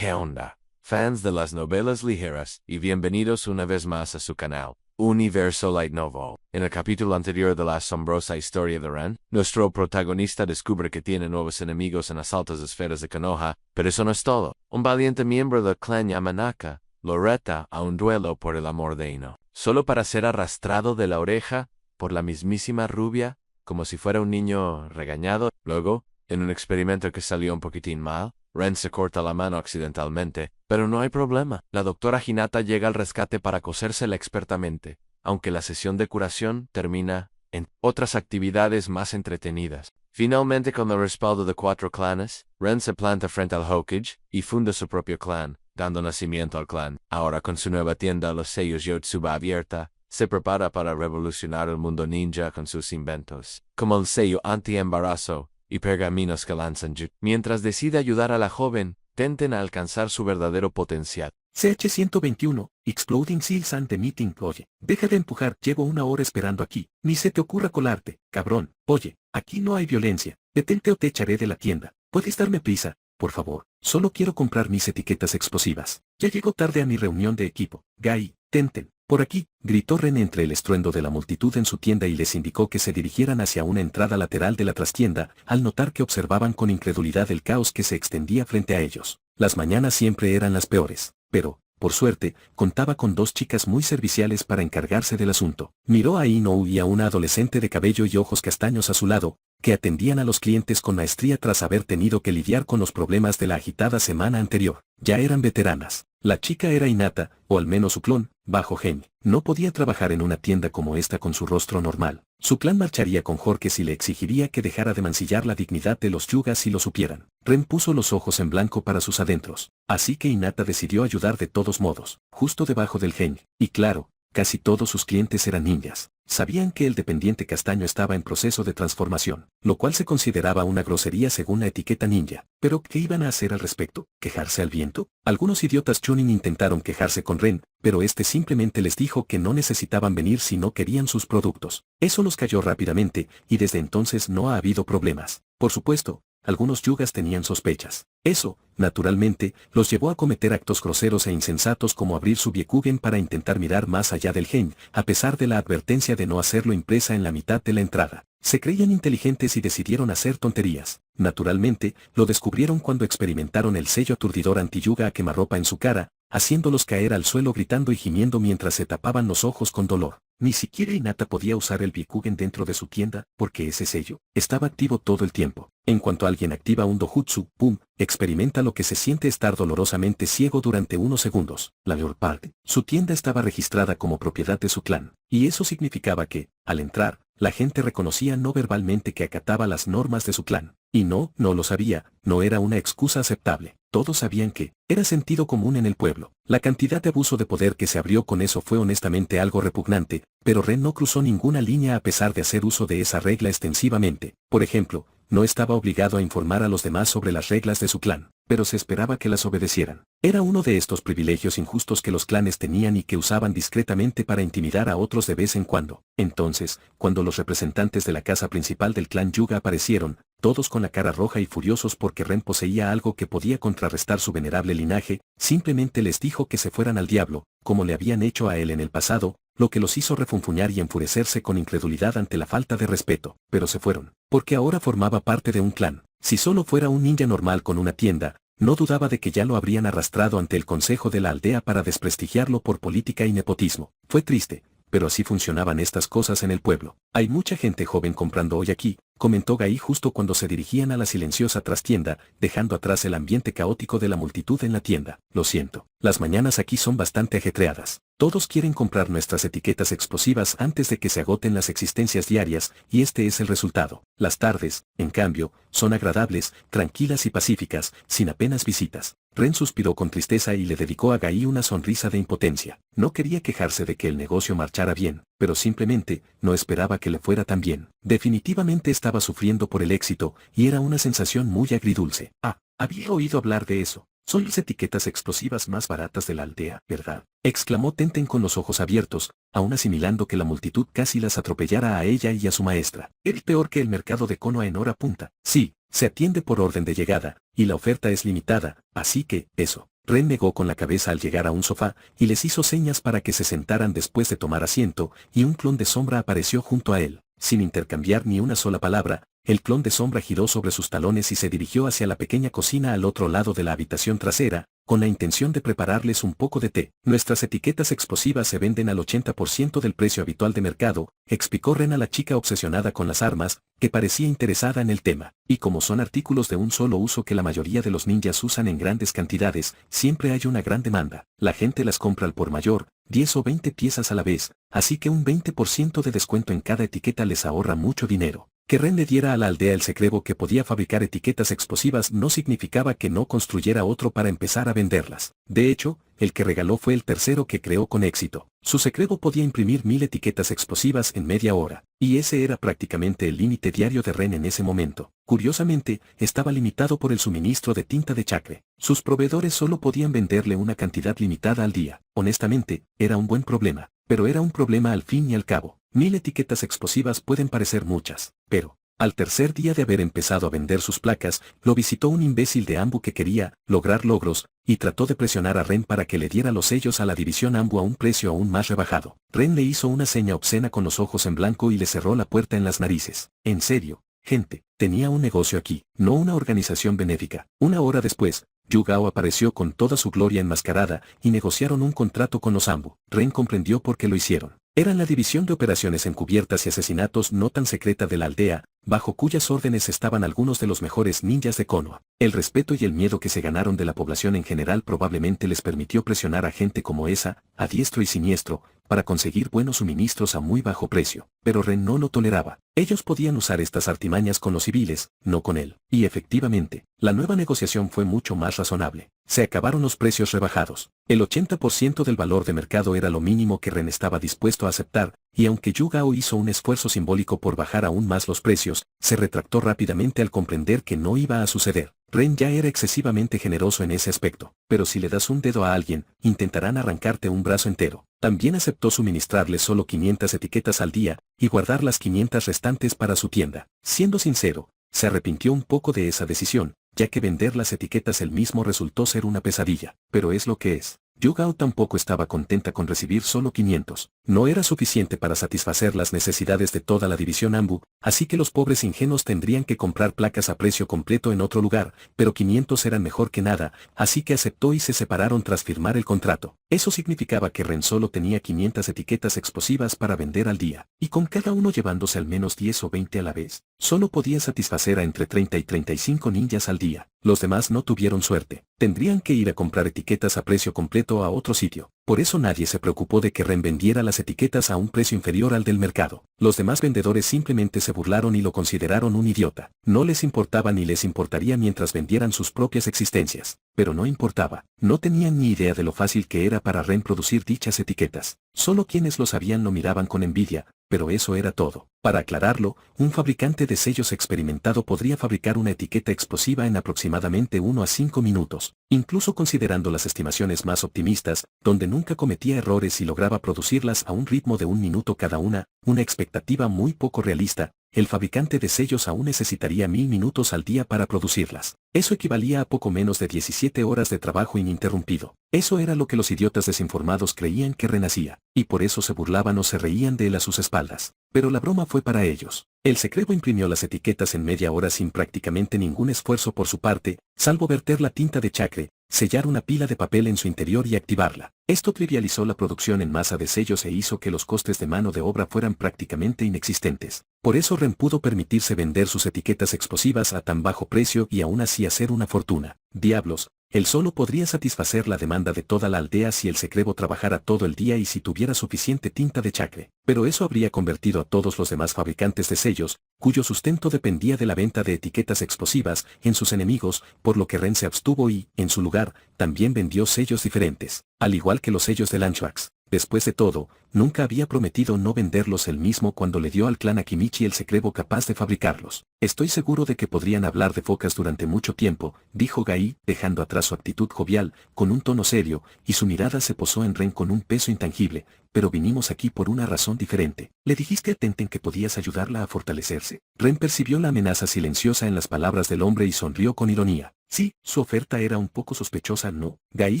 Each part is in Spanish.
¿Qué onda, fans de las novelas ligeras? Y bienvenidos una vez más a su canal, Universo Light Novel. En el capítulo anterior de la asombrosa historia de Ren, nuestro protagonista descubre que tiene nuevos enemigos en las altas esferas de Konoha, pero eso no es todo. Un valiente miembro del clan Yamanaka lo reta a un duelo por el amor de Ino, solo para ser arrastrado de la oreja por la mismísima rubia, como si fuera un niño regañado. Luego, en un experimento que salió un poquitín mal, Ren se corta la mano accidentalmente, pero no hay problema. La doctora Hinata llega al rescate para cosérsela expertamente, aunque la sesión de curación termina en otras actividades más entretenidas. Finalmente, con el respaldo de 4 clanes, Ren se planta frente al Hokage y funda su propio clan, dando nacimiento al clan. Ahora con su nueva tienda Los Sellos Yotsuba abierta, se prepara para revolucionar el mundo ninja con sus inventos, como el sello anti-embarazo y pergaminos que lanzan mientras decide ayudar a la joven Tenten a alcanzar su verdadero potencial. CH-121, Exploding Seals and the Meeting. Oye, deja de empujar, llevo 1 hora esperando aquí. Ni se te ocurra colarte, cabrón. Oye, aquí no hay violencia. Detente o te echaré de la tienda. ¿Puedes darme prisa, por favor? Solo quiero comprar mis etiquetas explosivas. Ya llego tarde a mi reunión de equipo. Gai, Tenten. Por aquí, gritó Ren entre el estruendo de la multitud en su tienda y les indicó que se dirigieran hacia una entrada lateral de la trastienda, al notar que observaban con incredulidad el caos que se extendía frente a ellos. Las mañanas siempre eran las peores, pero, por suerte, contaba con 2 chicas muy serviciales para encargarse del asunto. Miró a Inou y a una adolescente de cabello y ojos castaños a su lado, que atendían a los clientes con maestría tras haber tenido que lidiar con los problemas de la agitada semana anterior. Ya eran veteranas. La chica era Hinata, o al menos su clon, bajo Gen. No podía trabajar en una tienda como esta con su rostro normal. Su clan marcharía con Jorge si le exigiría que dejara de mancillar la dignidad de los yugas si lo supieran. Ren puso los ojos en blanco para sus adentros. Así que Hinata decidió ayudar de todos modos, justo debajo del Gen. Y claro, casi todos sus clientes eran ninjas. Sabían que el dependiente castaño estaba en proceso de transformación, lo cual se consideraba una grosería según la etiqueta ninja. ¿Pero qué iban a hacer al respecto? ¿Quejarse al viento? Algunos idiotas chunin intentaron quejarse con Ren, pero este simplemente les dijo que no necesitaban venir si no querían sus productos. Eso los cayó rápidamente, y desde entonces no ha habido problemas. Por supuesto, algunos yugas tenían sospechas. Eso, naturalmente, los llevó a cometer actos groseros e insensatos como abrir su Byakugan para intentar mirar más allá del Gen, a pesar de la advertencia de no hacerlo impresa en la mitad de la entrada. Se creían inteligentes y decidieron hacer tonterías. Naturalmente, lo descubrieron cuando experimentaron el sello aturdidor anti-yuga a quemarropa en su cara, haciéndolos caer al suelo gritando y gimiendo mientras se tapaban los ojos con dolor. Ni siquiera Hinata podía usar el Byakugan dentro de su tienda, porque ese sello estaba activo todo el tiempo. En cuanto alguien activa un dojutsu, ¡pum!, experimenta lo que se siente estar dolorosamente ciego durante unos segundos. La mayor parte, su tienda estaba registrada como propiedad de su clan, y eso significaba que, al entrar, la gente reconocía no verbalmente que acataba las normas de su clan. Y no lo sabía, no era una excusa aceptable. Todos sabían que era sentido común en el pueblo. La cantidad de abuso de poder que se abrió con eso fue honestamente algo repugnante, pero Ren no cruzó ninguna línea a pesar de hacer uso de esa regla extensivamente. Por ejemplo, no estaba obligado a informar a los demás sobre las reglas de su clan, pero se esperaba que las obedecieran. Era uno de estos privilegios injustos que los clanes tenían y que usaban discretamente para intimidar a otros de vez en cuando. Entonces, cuando los representantes de la casa principal del clan Yuga aparecieron, todos con la cara roja y furiosos porque Ren poseía algo que podía contrarrestar su venerable linaje, simplemente les dijo que se fueran al diablo, como le habían hecho a él en el pasado, lo que los hizo refunfuñar y enfurecerse con incredulidad ante la falta de respeto. Pero se fueron, porque ahora formaba parte de un clan. Si solo fuera un ninja normal con una tienda, no dudaba de que ya lo habrían arrastrado ante el consejo de la aldea para desprestigiarlo por política y nepotismo. Fue triste, pero así funcionaban estas cosas en el pueblo. Hay mucha gente joven comprando hoy aquí, comentó Gai justo cuando se dirigían a la silenciosa trastienda, dejando atrás el ambiente caótico de la multitud en la tienda. Lo siento, las mañanas aquí son bastante ajetreadas. Todos quieren comprar nuestras etiquetas explosivas antes de que se agoten las existencias diarias, y este es el resultado. Las tardes, en cambio, son agradables, tranquilas y pacíficas, sin apenas visitas. Ren suspiró con tristeza y le dedicó a Gai una sonrisa de impotencia. No quería quejarse de que el negocio marchara bien, pero simplemente no esperaba que le fuera tan bien. Definitivamente estaba sufriendo por el éxito, y era una sensación muy agridulce. Había oído hablar de eso. Son las etiquetas explosivas más baratas de la aldea, ¿verdad? Exclamó Tenten con los ojos abiertos, aún asimilando que la multitud casi las atropellara a ella y a su maestra. ¿Es peor que el mercado de Konoha en hora punta? Sí, Se atiende por orden de llegada, y la oferta es limitada, así que, eso. Ren negó con la cabeza al llegar a un sofá, y les hizo señas para que se sentaran después de tomar asiento, y un clon de sombra apareció junto a él. Sin intercambiar ni una sola palabra, el clon de sombra giró sobre sus talones y se dirigió hacia la pequeña cocina al otro lado de la habitación trasera, con la intención de prepararles un poco de té. Nuestras etiquetas explosivas se venden al 80% del precio habitual de mercado, explicó Ren a la chica obsesionada con las armas, que parecía interesada en el tema. Y como son artículos de un solo uso que la mayoría de los ninjas usan en grandes cantidades, siempre hay una gran demanda. La gente las compra al por mayor, 10 o 20 piezas a la vez, así que un 20% de descuento en cada etiqueta les ahorra mucho dinero. Que Ren le diera a la aldea el secreto que podía fabricar etiquetas explosivas no significaba que no construyera otro para empezar a venderlas. De hecho, el que regaló fue el tercero que creó con éxito. Su secreto podía imprimir 1000 etiquetas explosivas en media hora, y ese era prácticamente el límite diario de Ren en ese momento. Curiosamente, estaba limitado por el suministro de tinta de chakre. Sus proveedores solo podían venderle una cantidad limitada al día. Honestamente, era un buen problema, pero era un problema al fin y al cabo. 1000 etiquetas explosivas pueden parecer muchas, pero, al tercer día de haber empezado a vender sus placas, lo visitó un imbécil de Ambu que quería lograr logros, y trató de presionar a Ren para que le diera los sellos a la división Ambu a un precio aún más rebajado. Ren le hizo una seña obscena con los ojos en blanco y le cerró la puerta en las narices. En serio, gente, tenía un negocio aquí, no una organización benéfica. Una hora después, Yu Gao apareció con toda su gloria enmascarada y negociaron un contrato con los Ambu. Ren comprendió por qué lo hicieron. Eran la división de operaciones encubiertas y asesinatos no tan secreta de la aldea, bajo cuyas órdenes estaban algunos de los mejores ninjas de Konoha. El respeto y el miedo que se ganaron de la población en general probablemente les permitió presionar a gente como esa, a diestro y siniestro, para conseguir buenos suministros a muy bajo precio. Pero Ren no lo toleraba. Ellos podían usar estas artimañas con los civiles, no con él. Y efectivamente, la nueva negociación fue mucho más razonable. Se acabaron los precios rebajados. El 80% del valor de mercado era lo mínimo que Ren estaba dispuesto a aceptar, y aunque Yu Gao hizo un esfuerzo simbólico por bajar aún más los precios, se retractó rápidamente al comprender que no iba a suceder. Ren ya era excesivamente generoso en ese aspecto, pero si le das un dedo a alguien, intentarán arrancarte un brazo entero. También aceptó suministrarle solo 500 etiquetas al día, y guardar las 500 restantes para su tienda. Siendo sincero, se arrepintió un poco de esa decisión, ya que vender las etiquetas él mismo resultó ser una pesadilla, pero es lo que es. Yu Gao tampoco estaba contenta con recibir solo 500. No era suficiente para satisfacer las necesidades de toda la división Ambu, así que los pobres ingenuos tendrían que comprar placas a precio completo en otro lugar, pero 500 eran mejor que nada, así que aceptó y se separaron tras firmar el contrato. Eso significaba que Ren solo tenía 500 etiquetas explosivas para vender al día, y con cada uno llevándose al menos 10 o 20 a la vez, solo podía satisfacer a entre 30 y 35 ninjas al día. Los demás no tuvieron suerte. Tendrían que ir a comprar etiquetas a precio completo a otro sitio. Por eso nadie se preocupó de que Ren vendiera las etiquetas a un precio inferior al del mercado. Los demás vendedores simplemente se burlaron y lo consideraron un idiota. No les importaba ni les importaría mientras vendieran sus propias existencias. Pero no importaba. No tenían ni idea de lo fácil que era para Ren producir dichas etiquetas. Solo quienes lo sabían lo miraban con envidia, pero eso era todo. Para aclararlo, un fabricante de sellos experimentado podría fabricar una etiqueta explosiva en aproximadamente 1 a 5 minutos. Incluso considerando las estimaciones más optimistas, donde nunca cometía errores y lograba producirlas a un ritmo de 1 minuto cada una expectativa muy poco realista, el fabricante de sellos aún necesitaría 1000 minutos al día para producirlas. Eso equivalía a poco menos de 17 horas de trabajo ininterrumpido. Eso era lo que los idiotas desinformados creían que renacía, y por eso se burlaban o se reían de él a sus espaldas. Pero la broma fue para ellos. El secreto imprimió las etiquetas en media hora sin prácticamente ningún esfuerzo por su parte, salvo verter la tinta de chakre, sellar una pila de papel en su interior y activarla. Esto trivializó la producción en masa de sellos e hizo que los costes de mano de obra fueran prácticamente inexistentes. Por eso Ren pudo permitirse vender sus etiquetas explosivas a tan bajo precio y aún así hacer una fortuna. Diablos, él solo podría satisfacer la demanda de toda la aldea si el secreto trabajara todo el día y si tuviera suficiente tinta de chakre. Pero eso habría convertido a todos los demás fabricantes de sellos, cuyo sustento dependía de la venta de etiquetas explosivas, en sus enemigos, por lo que Ren se abstuvo y, en su lugar, también vendió sellos diferentes. Al igual que los sellos del Anthrax. Después de todo, nunca había prometido no venderlos él mismo cuando le dio al clan Akimichi el secreto capaz de fabricarlos. Estoy seguro de que podrían hablar de focas durante mucho tiempo, dijo Gai, dejando atrás su actitud jovial, con un tono serio, y su mirada se posó en Ren con un peso intangible. Pero vinimos aquí por una razón diferente. ¿Le dijiste a Tenten que podías ayudarla a fortalecerse? Ren percibió la amenaza silenciosa en las palabras del hombre y sonrió con ironía. Sí, su oferta era un poco sospechosa, ¿no? Gai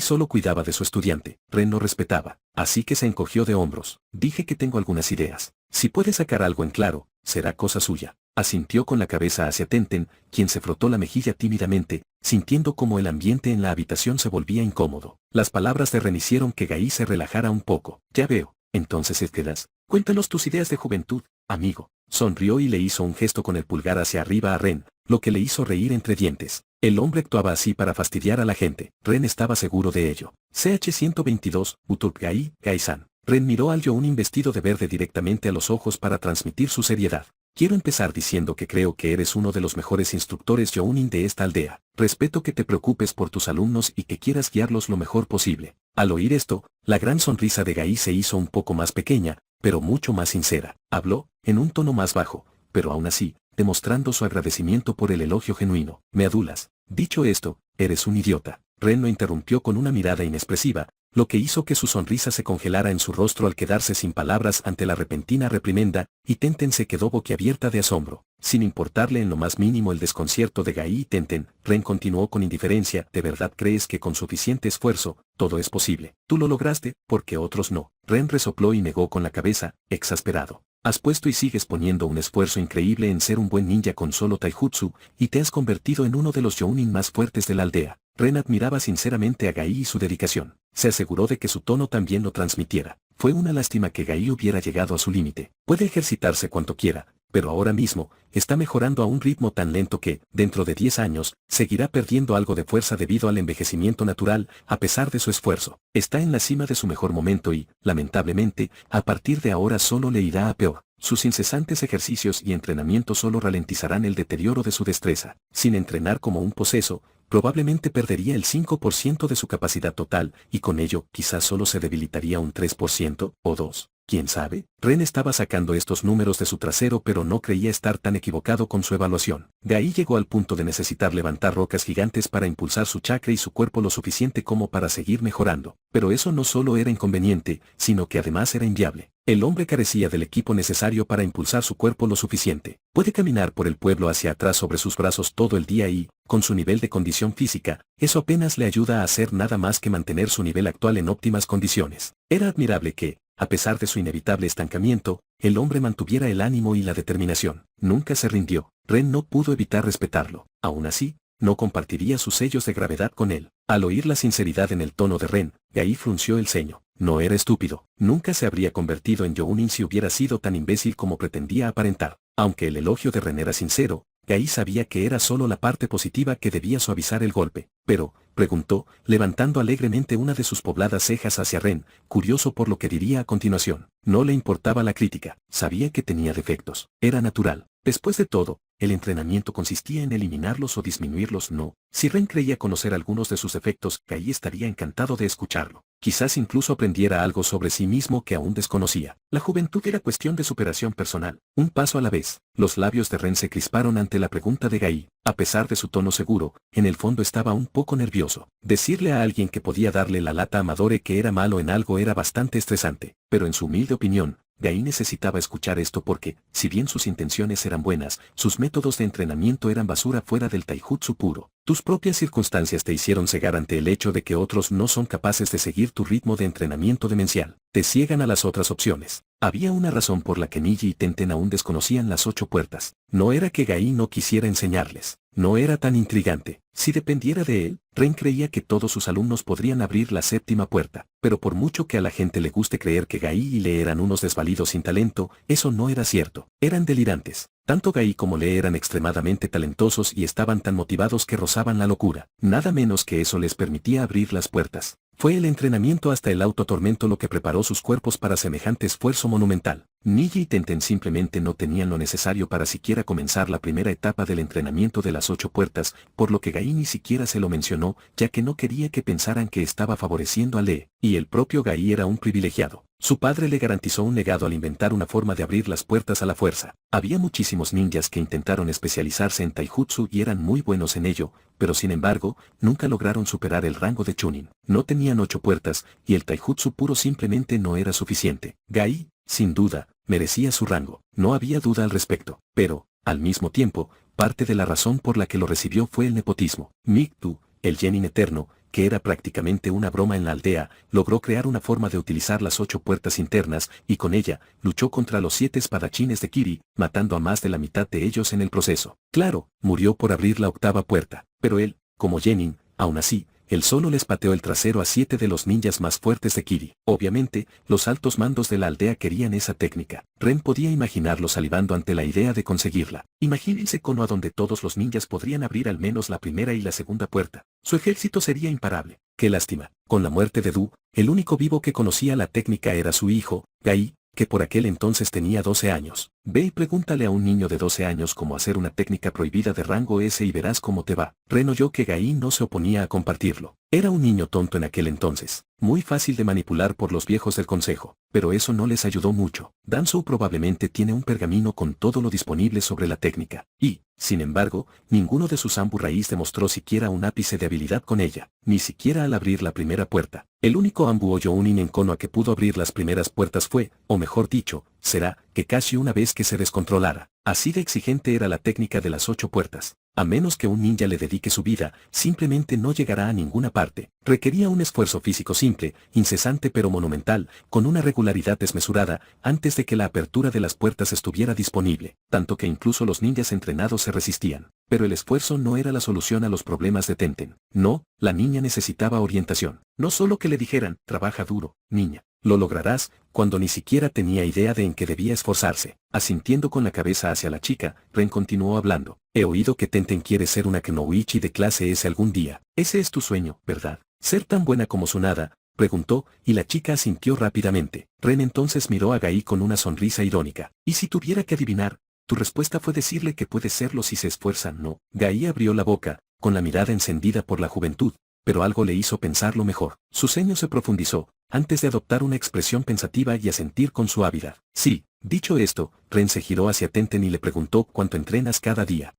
solo cuidaba de su estudiante. Ren lo respetaba. Así que se encogió de hombros. Dije que tengo algunas ideas. Si puede sacar algo en claro, será cosa suya. Asintió con la cabeza hacia Tenten, quien se frotó la mejilla tímidamente, sintiendo como el ambiente en la habitación se volvía incómodo. Las palabras de Ren hicieron que Gai se relajara un poco. Ya veo. Entonces es quedas. Cuéntanos tus ideas de juventud, amigo. Sonrió y le hizo un gesto con el pulgar hacia arriba a Ren, lo que le hizo reír entre dientes. El hombre actuaba así para fastidiar a la gente. Ren estaba seguro de ello. CH-122, Utuk Gai, Gai-san. Ren miró al Younin vestido de verde directamente a los ojos para transmitir su seriedad. Quiero empezar diciendo que creo que eres uno de los mejores instructores Younin de esta aldea. Respeto que te preocupes por tus alumnos y que quieras guiarlos lo mejor posible. Al oír esto, la gran sonrisa de Gai se hizo un poco más pequeña, pero mucho más sincera. Habló, en un tono más bajo, pero aún así, demostrando su agradecimiento por el elogio genuino. Me adulas. Dicho esto, eres un idiota. Ren lo interrumpió con una mirada inexpresiva, lo que hizo que su sonrisa se congelara en su rostro al quedarse sin palabras ante la repentina reprimenda, y Tenten se quedó boquiabierta de asombro. Sin importarle en lo más mínimo el desconcierto de Gai y Tenten, Ren continuó con indiferencia. ¿De verdad crees que con suficiente esfuerzo, todo es posible? Tú lo lograste, porque otros no. Ren resopló y negó con la cabeza, exasperado. Has puesto y sigues poniendo un esfuerzo increíble en ser un buen ninja con solo taijutsu, y te has convertido en uno de los Younin más fuertes de la aldea. Ren admiraba sinceramente a Gai y su dedicación. Se aseguró de que su tono también lo transmitiera. Fue una lástima que Gai hubiera llegado a su límite. Puede ejercitarse cuanto quiera, pero ahora mismo, está mejorando a un ritmo tan lento que, dentro de 10 años, seguirá perdiendo algo de fuerza debido al envejecimiento natural, a pesar de su esfuerzo. Está en la cima de su mejor momento y, lamentablemente, a partir de ahora solo le irá a peor. Sus incesantes ejercicios y entrenamiento solo ralentizarán el deterioro de su destreza. Sin entrenar como un poseso, probablemente perdería el 5% de su capacidad total, y con ello quizás solo se debilitaría un 3% o 2%. ¿Quién sabe? Ren estaba sacando estos números de su trasero pero no creía estar tan equivocado con su evaluación. De ahí llegó al punto de necesitar levantar rocas gigantes para impulsar su chakra y su cuerpo lo suficiente como para seguir mejorando. Pero eso no solo era inconveniente, sino que además era inviable. El hombre carecía del equipo necesario para impulsar su cuerpo lo suficiente. Puede caminar por el pueblo hacia atrás sobre sus brazos todo el día y, con su nivel de condición física, eso apenas le ayuda a hacer nada más que mantener su nivel actual en óptimas condiciones. Era admirable que, a pesar de su inevitable estancamiento, el hombre mantuviera el ánimo y la determinación. Nunca se rindió. Ren no pudo evitar respetarlo. Aún así, no compartiría sus sellos de gravedad con él. Al oír la sinceridad en el tono de Ren, Gai frunció el ceño. No era estúpido. Nunca se habría convertido en Younin si hubiera sido tan imbécil como pretendía aparentar. Aunque el elogio de Ren era sincero, Gai sabía que era solo la parte positiva que debía suavizar el golpe. Pero, preguntó, levantando alegremente una de sus pobladas cejas hacia Ren, curioso por lo que diría a continuación. No le importaba la crítica. Sabía que tenía defectos. Era natural. Después de todo, el entrenamiento consistía en eliminarlos o disminuirlos, ¿no? Si Ren creía conocer algunos de sus defectos, Gai estaría encantado de escucharlo. Quizás incluso aprendiera algo sobre sí mismo que aún desconocía. La juventud era cuestión de superación personal. Un paso a la vez. Los labios de Ren se crisparon ante la pregunta de Gai. A pesar de su tono seguro, en el fondo estaba un poco nervioso. Decirle a alguien que podía darle la lata a Amadore que era malo en algo era bastante estresante. Pero en su humilde opinión, Gai necesitaba escuchar esto porque, si bien sus intenciones eran buenas, sus métodos de entrenamiento eran basura fuera del taijutsu puro. Tus propias circunstancias te hicieron cegar ante el hecho de que otros no son capaces de seguir tu ritmo de entrenamiento demencial. Te ciegan a las otras opciones. Había una razón por la que Niji y Tenten aún desconocían las 8 puertas. No era que Gai no quisiera enseñarles. No era tan intrigante. Si dependiera de él, Ren creía que todos sus alumnos podrían abrir la 7ª puerta. Pero por mucho que a la gente le guste creer que Gai y Le eran unos desvalidos sin talento, eso no era cierto. Eran delirantes. Tanto Gai como Le eran extremadamente talentosos y estaban tan motivados que rozaban la locura. Nada menos que eso les permitía abrir las puertas. Fue el entrenamiento hasta el autotormento lo que preparó sus cuerpos para semejante esfuerzo monumental. Niji y Tenten simplemente no tenían lo necesario para siquiera comenzar la primera etapa del entrenamiento de las 8 puertas, por lo que Gai ni siquiera se lo mencionó, ya que no quería que pensaran que estaba favoreciendo a Lee, y el propio Gai era un privilegiado. Su padre le garantizó un legado al inventar una forma de abrir las puertas a la fuerza. Había muchísimos ninjas que intentaron especializarse en taijutsu y eran muy buenos en ello, pero sin embargo, nunca lograron superar el rango de Chunin. No tenían 8 puertas, y el taijutsu puro simplemente no era suficiente. Gai, sin duda, merecía su rango, no había duda al respecto, pero, al mismo tiempo, parte de la razón por la que lo recibió fue el nepotismo. Miktu, el genin eterno, que era prácticamente una broma en la aldea, logró crear una forma de utilizar las 8 puertas internas, y con ella, luchó contra los 7 espadachines de Kiri, matando a más de la mitad de ellos en el proceso. Claro, murió por abrir la 8ª puerta, pero él, como genin, aún así, él solo les pateó el trasero a 7 de los ninjas más fuertes de Kiri. Obviamente, los altos mandos de la aldea querían esa técnica. Ren podía imaginarlo salivando ante la idea de conseguirla. Imagínense Konoha donde todos los ninjas podrían abrir al menos la primera y la segunda puerta. Su ejército sería imparable. Qué lástima. Con la muerte de Du, el único vivo que conocía la técnica era su hijo, Gai, que por aquel entonces tenía 12 años. Ve y pregúntale a un niño de 12 años cómo hacer una técnica prohibida de rango S y verás cómo te va. Ren oyó que Gai no se oponía a compartirlo. Era un niño tonto en aquel entonces, muy fácil de manipular por los viejos del consejo, pero eso no les ayudó mucho. Danzou probablemente tiene un pergamino con todo lo disponible sobre la técnica, y, sin embargo, ninguno de sus Anbu raíz demostró siquiera un ápice de habilidad con ella, ni siquiera al abrir la primera puerta. El único Anbu Oyo-Unin en Konoha que pudo abrir las primeras puertas fue, o mejor dicho, será, Kakashi una vez que se descontrolara. Así de exigente era la técnica de las 8 puertas. A menos que un ninja le dedique su vida, simplemente no llegará a ninguna parte. Requería un esfuerzo físico simple, incesante pero monumental, con una regularidad desmesurada, antes de que la apertura de las puertas estuviera disponible, tanto que incluso los ninjas entrenados se resistían. Pero el esfuerzo no era la solución a los problemas de Tenten. No, la niña necesitaba orientación. No solo que le dijeran, trabaja duro, niña. Lo lograrás, cuando ni siquiera tenía idea de en qué debía esforzarse. Asintiendo con la cabeza hacia la chica, Ren continuó hablando. He oído que Tenten quiere ser una Kunoichi de clase S algún día. Ese es tu sueño, ¿verdad? ¿Ser tan buena como Tsunade? Preguntó, y la chica asintió rápidamente. Ren entonces miró a Gai con una sonrisa irónica. ¿Y si tuviera que adivinar? Tu respuesta fue decirle que puede serlo si se esfuerza, ¿no? Gai abrió la boca, con la mirada encendida por la juventud, pero algo le hizo pensarlo mejor. Su ceño se profundizó, antes de adoptar una expresión pensativa y asentir con suavidad. Sí. Dicho esto, Ren se giró hacia Tenten y le preguntó cuánto entrenas cada día.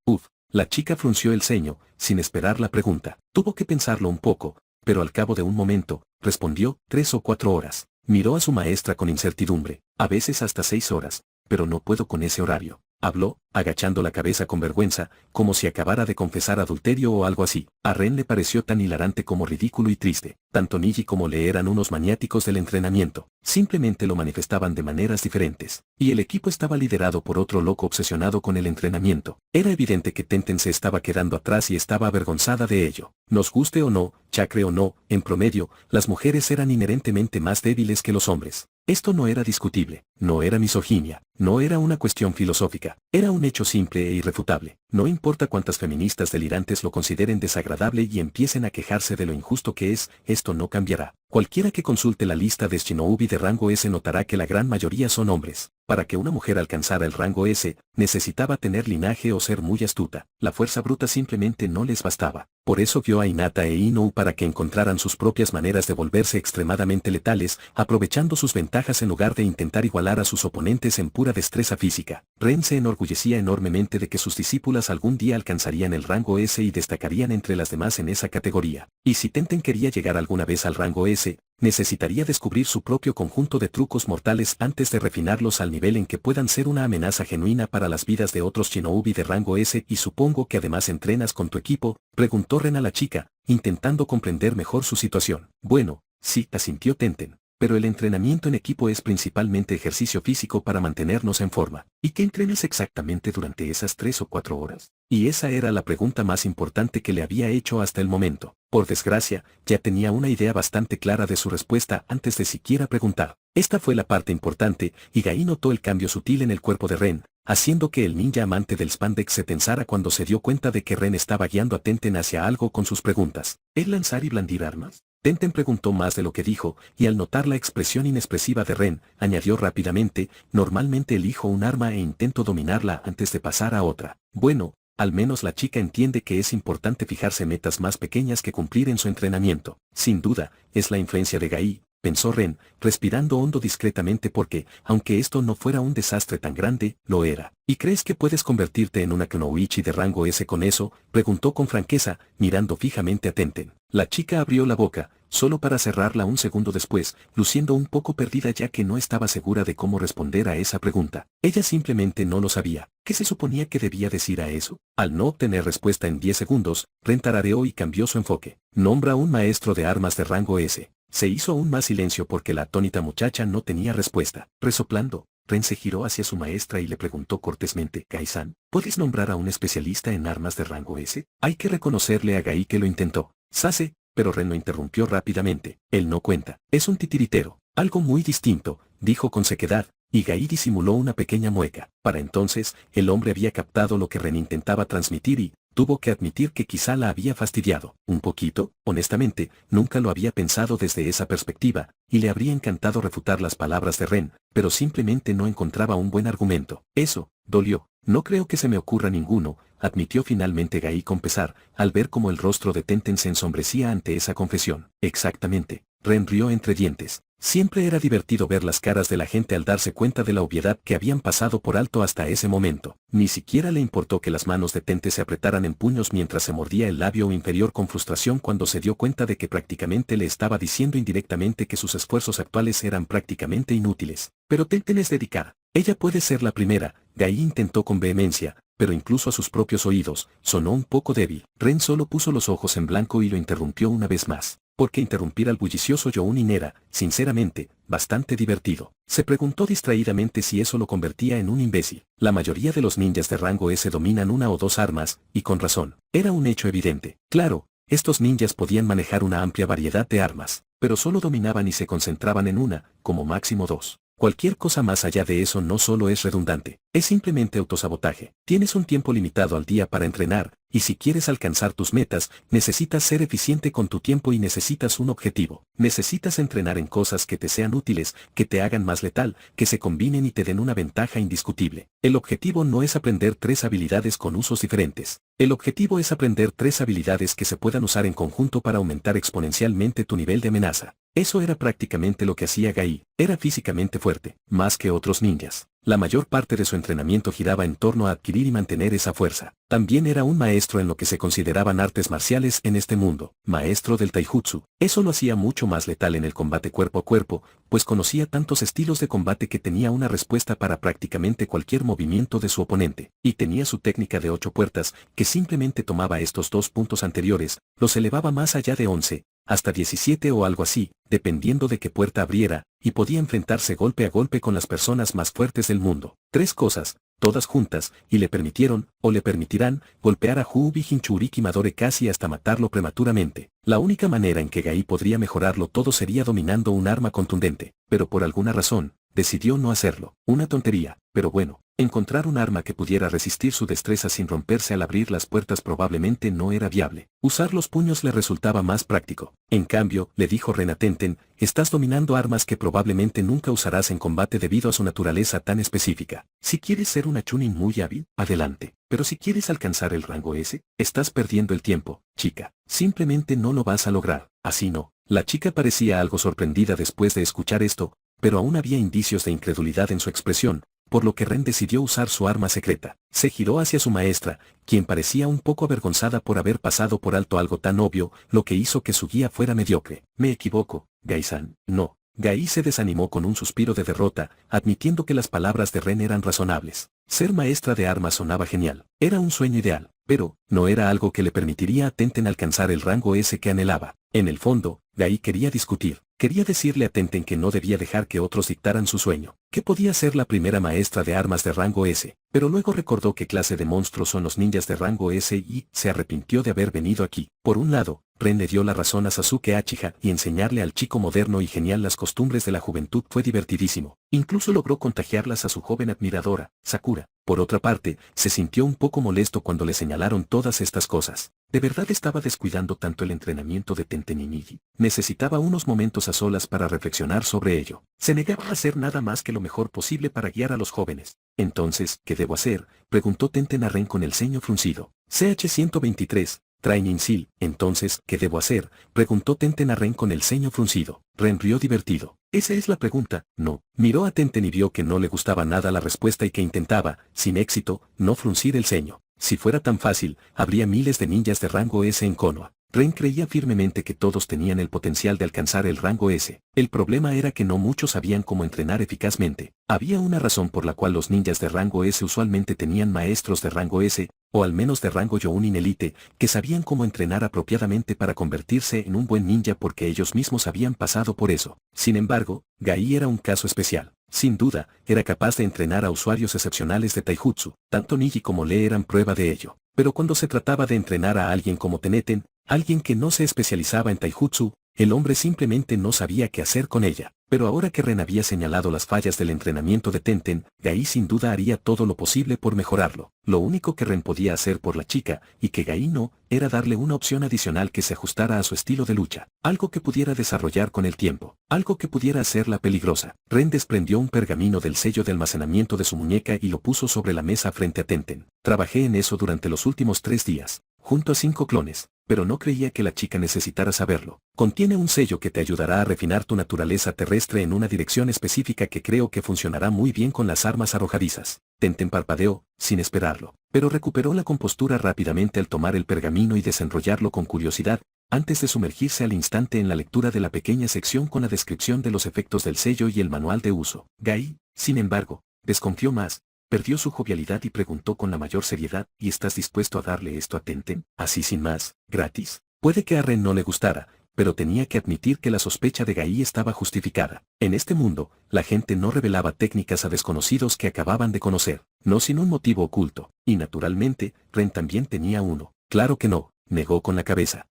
La chica frunció el ceño, sin esperar la pregunta. Tuvo que pensarlo un poco, pero al cabo de un momento, respondió, 3 o 4 horas. Miró a su maestra con incertidumbre, a veces hasta 6 horas, pero no puedo con ese horario. Habló, agachando la cabeza con vergüenza, como si acabara de confesar adulterio o algo así. A Ren le pareció tan hilarante como ridículo y triste. Tanto Niji como Lee eran unos maniáticos del entrenamiento. Simplemente lo manifestaban de maneras diferentes. Y el equipo estaba liderado por otro loco obsesionado con el entrenamiento. Era evidente que Tenten se estaba quedando atrás y estaba avergonzada de ello. Nos guste o no, chakre o no, en promedio, las mujeres eran inherentemente más débiles que los hombres. Esto no era discutible, no era misoginia, no era una cuestión filosófica, era un hecho simple e irrefutable. No importa cuántas feministas delirantes lo consideren desagradable y empiecen a quejarse de lo injusto que es, esto no cambiará. Cualquiera que consulte la lista de shinobi de rango S notará que la gran mayoría son hombres. Para que una mujer alcanzara el rango S, necesitaba tener linaje o ser muy astuta. La fuerza bruta simplemente no les bastaba. Por eso guió a Hinata e Inou para que encontraran sus propias maneras de volverse extremadamente letales, aprovechando sus ventajas en lugar de intentar igualar a sus oponentes en pura destreza física. Ren se enorgullecía enormemente de que sus discípulas algún día alcanzarían el rango S y destacarían entre las demás en esa categoría. Y si Tenten quería llegar alguna vez al rango S, necesitaría descubrir su propio conjunto de trucos mortales antes de refinarlos al nivel en que puedan ser una amenaza genuina para las vidas de otros shinobi de rango S. Y supongo que además entrenas con tu equipo, preguntó Ren a la chica, intentando comprender mejor su situación. Bueno, sí, asintió Tenten. Pero el entrenamiento en equipo es principalmente ejercicio físico para mantenernos en forma. ¿Y qué entrenas exactamente durante esas 3 o 4 horas? Y esa era la pregunta más importante que le había hecho hasta el momento. Por desgracia, ya tenía una idea bastante clara de su respuesta antes de siquiera preguntar. Esta fue la parte importante, y Gai notó el cambio sutil en el cuerpo de Ren, haciendo que el ninja amante del spandex se tensara cuando se dio cuenta de que Ren estaba guiando a Tenten hacia algo con sus preguntas. ¿Es lanzar y blandir armas? Tenten preguntó más de lo que dijo, y al notar la expresión inexpresiva de Ren, añadió rápidamente, normalmente elijo un arma e intento dominarla antes de pasar a otra. Bueno, al menos la chica entiende que es importante fijarse metas más pequeñas que cumplir en su entrenamiento. Sin duda, es la influencia de Gai, pensó Ren, respirando hondo discretamente porque, aunque esto no fuera un desastre tan grande, lo era. ¿Y crees que puedes convertirte en una kunoichi de rango S con eso? Preguntó con franqueza, mirando fijamente a Tenten. La chica abrió la boca, solo para cerrarla un segundo después, luciendo un poco perdida ya que no estaba segura de cómo responder a esa pregunta. Ella simplemente no lo sabía. ¿Qué se suponía que debía decir a eso? Al no obtener respuesta en 10 segundos, Ren tarareó y cambió su enfoque. Nombra un maestro de armas de rango S. Se hizo aún más silencio porque la atónita muchacha no tenía respuesta. Resoplando, Ren se giró hacia su maestra y le preguntó cortésmente, Gai-san, ¿puedes nombrar a un especialista en armas de rango S? Hay que reconocerle a Gai que lo intentó. Sase, pero Ren lo interrumpió rápidamente. Él no cuenta. Es un titiritero. Algo muy distinto, dijo con sequedad, y Gai disimuló una pequeña mueca. Para entonces, el hombre había captado lo que Ren intentaba transmitir y, tuvo que admitir que quizá la había fastidiado. Un poquito, honestamente, nunca lo había pensado desde esa perspectiva, y le habría encantado refutar las palabras de Ren, pero simplemente no encontraba un buen argumento. Eso, dolió. No creo que se me ocurra ninguno, admitió finalmente Gai con pesar, al ver cómo el rostro de Tenten se ensombrecía ante esa confesión. Exactamente. Ren rió entre dientes. Siempre era divertido ver las caras de la gente al darse cuenta de la obviedad que habían pasado por alto hasta ese momento. Ni siquiera le importó que las manos de Tente se apretaran en puños mientras se mordía el labio inferior con frustración cuando se dio cuenta de que prácticamente le estaba diciendo indirectamente que sus esfuerzos actuales eran prácticamente inútiles. Pero Tenten es dedicada. Ella puede ser la primera, Gai intentó con vehemencia, pero incluso a sus propios oídos, sonó un poco débil. Ren solo puso los ojos en blanco y lo interrumpió una vez más. Porque interrumpir al bullicioso Younin era, sinceramente, bastante divertido. Se preguntó distraídamente si eso lo convertía en un imbécil. La mayoría de los ninjas de rango S dominan una o dos armas, y con razón. Era un hecho evidente. Claro, estos ninjas podían manejar una amplia variedad de armas, pero solo dominaban y se concentraban en una, como máximo dos. Cualquier cosa más allá de eso no solo es redundante, es simplemente autosabotaje. Tienes un tiempo limitado al día para entrenar, y si quieres alcanzar tus metas, necesitas ser eficiente con tu tiempo y necesitas un objetivo. Necesitas entrenar en cosas que te sean útiles, que te hagan más letal, que se combinen y te den una ventaja indiscutible. El objetivo no es aprender 3 habilidades con usos diferentes. El objetivo es aprender 3 habilidades que se puedan usar en conjunto para aumentar exponencialmente tu nivel de amenaza. Eso era prácticamente lo que hacía Gai. Era físicamente fuerte, más que otros ninjas. La mayor parte de su entrenamiento giraba en torno a adquirir y mantener esa fuerza. También era un maestro en lo que se consideraban artes marciales en este mundo, maestro del taijutsu. Eso lo hacía mucho más letal en el combate cuerpo a cuerpo, pues conocía tantos estilos de combate que tenía una respuesta para prácticamente cualquier movimiento de su oponente. Y tenía su técnica de 8 puertas, que simplemente tomaba estos 2 puntos anteriores, los elevaba más allá de 11, hasta 17 o algo así, dependiendo de qué puerta abriera, y podía enfrentarse golpe a golpe con las personas más fuertes del mundo. 3 cosas, todas juntas, y le permitieron, o le permitirán, golpear a Huubi Hinchuriki Madore casi hasta matarlo prematuramente. La única manera en que Gai podría mejorarlo todo sería dominando un arma contundente, pero por alguna razón, decidió no hacerlo. Una tontería, pero bueno. Encontrar un arma que pudiera resistir su destreza sin romperse al abrir las puertas probablemente no era viable. Usar los puños le resultaba más práctico. En cambio, le dijo Ren a Tenten, estás dominando armas que probablemente nunca usarás en combate debido a su naturaleza tan específica. Si quieres ser una chunin muy hábil, adelante. Pero si quieres alcanzar el rango S, estás perdiendo el tiempo, chica. Simplemente no lo vas a lograr. Así no. La chica parecía algo sorprendida después de escuchar esto, pero aún había indicios de incredulidad en su expresión, por lo que Ren decidió usar su arma secreta. Se giró hacia su maestra, quien parecía un poco avergonzada por haber pasado por alto algo tan obvio, lo que hizo que su guía fuera mediocre. Me equivoco, Gai-san. No. Gai se desanimó con un suspiro de derrota, admitiendo que las palabras de Ren eran razonables. Ser maestra de armas sonaba genial. Era un sueño ideal, pero no era algo que le permitiría a Tenten alcanzar el rango S que anhelaba. En el fondo, Gai quería discutir. Quería decirle a Tenten que no debía dejar que otros dictaran su sueño, que podía ser la primera maestra de armas de rango S, pero luego recordó qué clase de monstruos son los ninjas de rango S y se arrepintió de haber venido aquí. Por un lado, Ren le dio la razón a Sasuke Uchiha y enseñarle al chico moderno y genial las costumbres de la juventud fue divertidísimo. Incluso logró contagiarlas a su joven admiradora, Sakura. Por otra parte, se sintió un poco molesto cuando le señalaron todas estas cosas. ¿De verdad estaba descuidando tanto el entrenamiento de Tenten y Niji? Necesitaba unos momentos a solas para reflexionar sobre ello. Se negaba a hacer nada más que lo mejor posible para guiar a los jóvenes. Entonces, ¿qué debo hacer?, preguntó Tenten a Ren con el ceño fruncido. CH-123, Training Seal. Entonces, ¿qué debo hacer?, preguntó Tenten a Ren con el ceño fruncido. Ren rió divertido. Esa es la pregunta, no. Miró a Tenten y vio que no le gustaba nada la respuesta y que intentaba, sin éxito, no fruncir el ceño. Si fuera tan fácil, habría miles de ninjas de rango S en Konoha. Ren creía firmemente que todos tenían el potencial de alcanzar el rango S. El problema era que no muchos sabían cómo entrenar eficazmente. Había una razón por la cual los ninjas de rango S usualmente tenían maestros de rango S, o al menos de rango Jounin Elite, que sabían cómo entrenar apropiadamente para convertirse en un buen ninja porque ellos mismos habían pasado por eso. Sin embargo, Gai era un caso especial. Sin duda, era capaz de entrenar a usuarios excepcionales de Taijutsu. Tanto Niji como Lee eran prueba de ello. Pero cuando se trataba de entrenar a alguien como Tenten, alguien que no se especializaba en Taijutsu, el hombre simplemente no sabía qué hacer con ella. Pero ahora que Ren había señalado las fallas del entrenamiento de Tenten, Gai sin duda haría todo lo posible por mejorarlo. Lo único que Ren podía hacer por la chica, y que Gai no, era darle una opción adicional que se ajustara a su estilo de lucha. Algo que pudiera desarrollar con el tiempo. Algo que pudiera hacerla peligrosa. Ren desprendió un pergamino del sello de almacenamiento de su muñeca y lo puso sobre la mesa frente a Tenten. Trabajé en eso durante los últimos 3 días, junto a 5 clones. Pero no creía que la chica necesitara saberlo. Contiene un sello que te ayudará a refinar tu naturaleza terrestre en una dirección específica que creo que funcionará muy bien con las armas arrojadizas. Tenten parpadeó, sin esperarlo, pero recuperó la compostura rápidamente al tomar el pergamino y desenrollarlo con curiosidad, antes de sumergirse al instante en la lectura de la pequeña sección con la descripción de los efectos del sello y el manual de uso. Gai, sin embargo, desconfió más. Perdió su jovialidad y preguntó con la mayor seriedad, ¿y estás dispuesto a darle esto a Tenten, así sin más, gratis? Puede que a Ren no le gustara, pero tenía que admitir que la sospecha de Gai estaba justificada. En este mundo, la gente no revelaba técnicas a desconocidos que acababan de conocer, no sin un motivo oculto, y naturalmente, Ren también tenía uno. Claro que no, negó con la cabeza.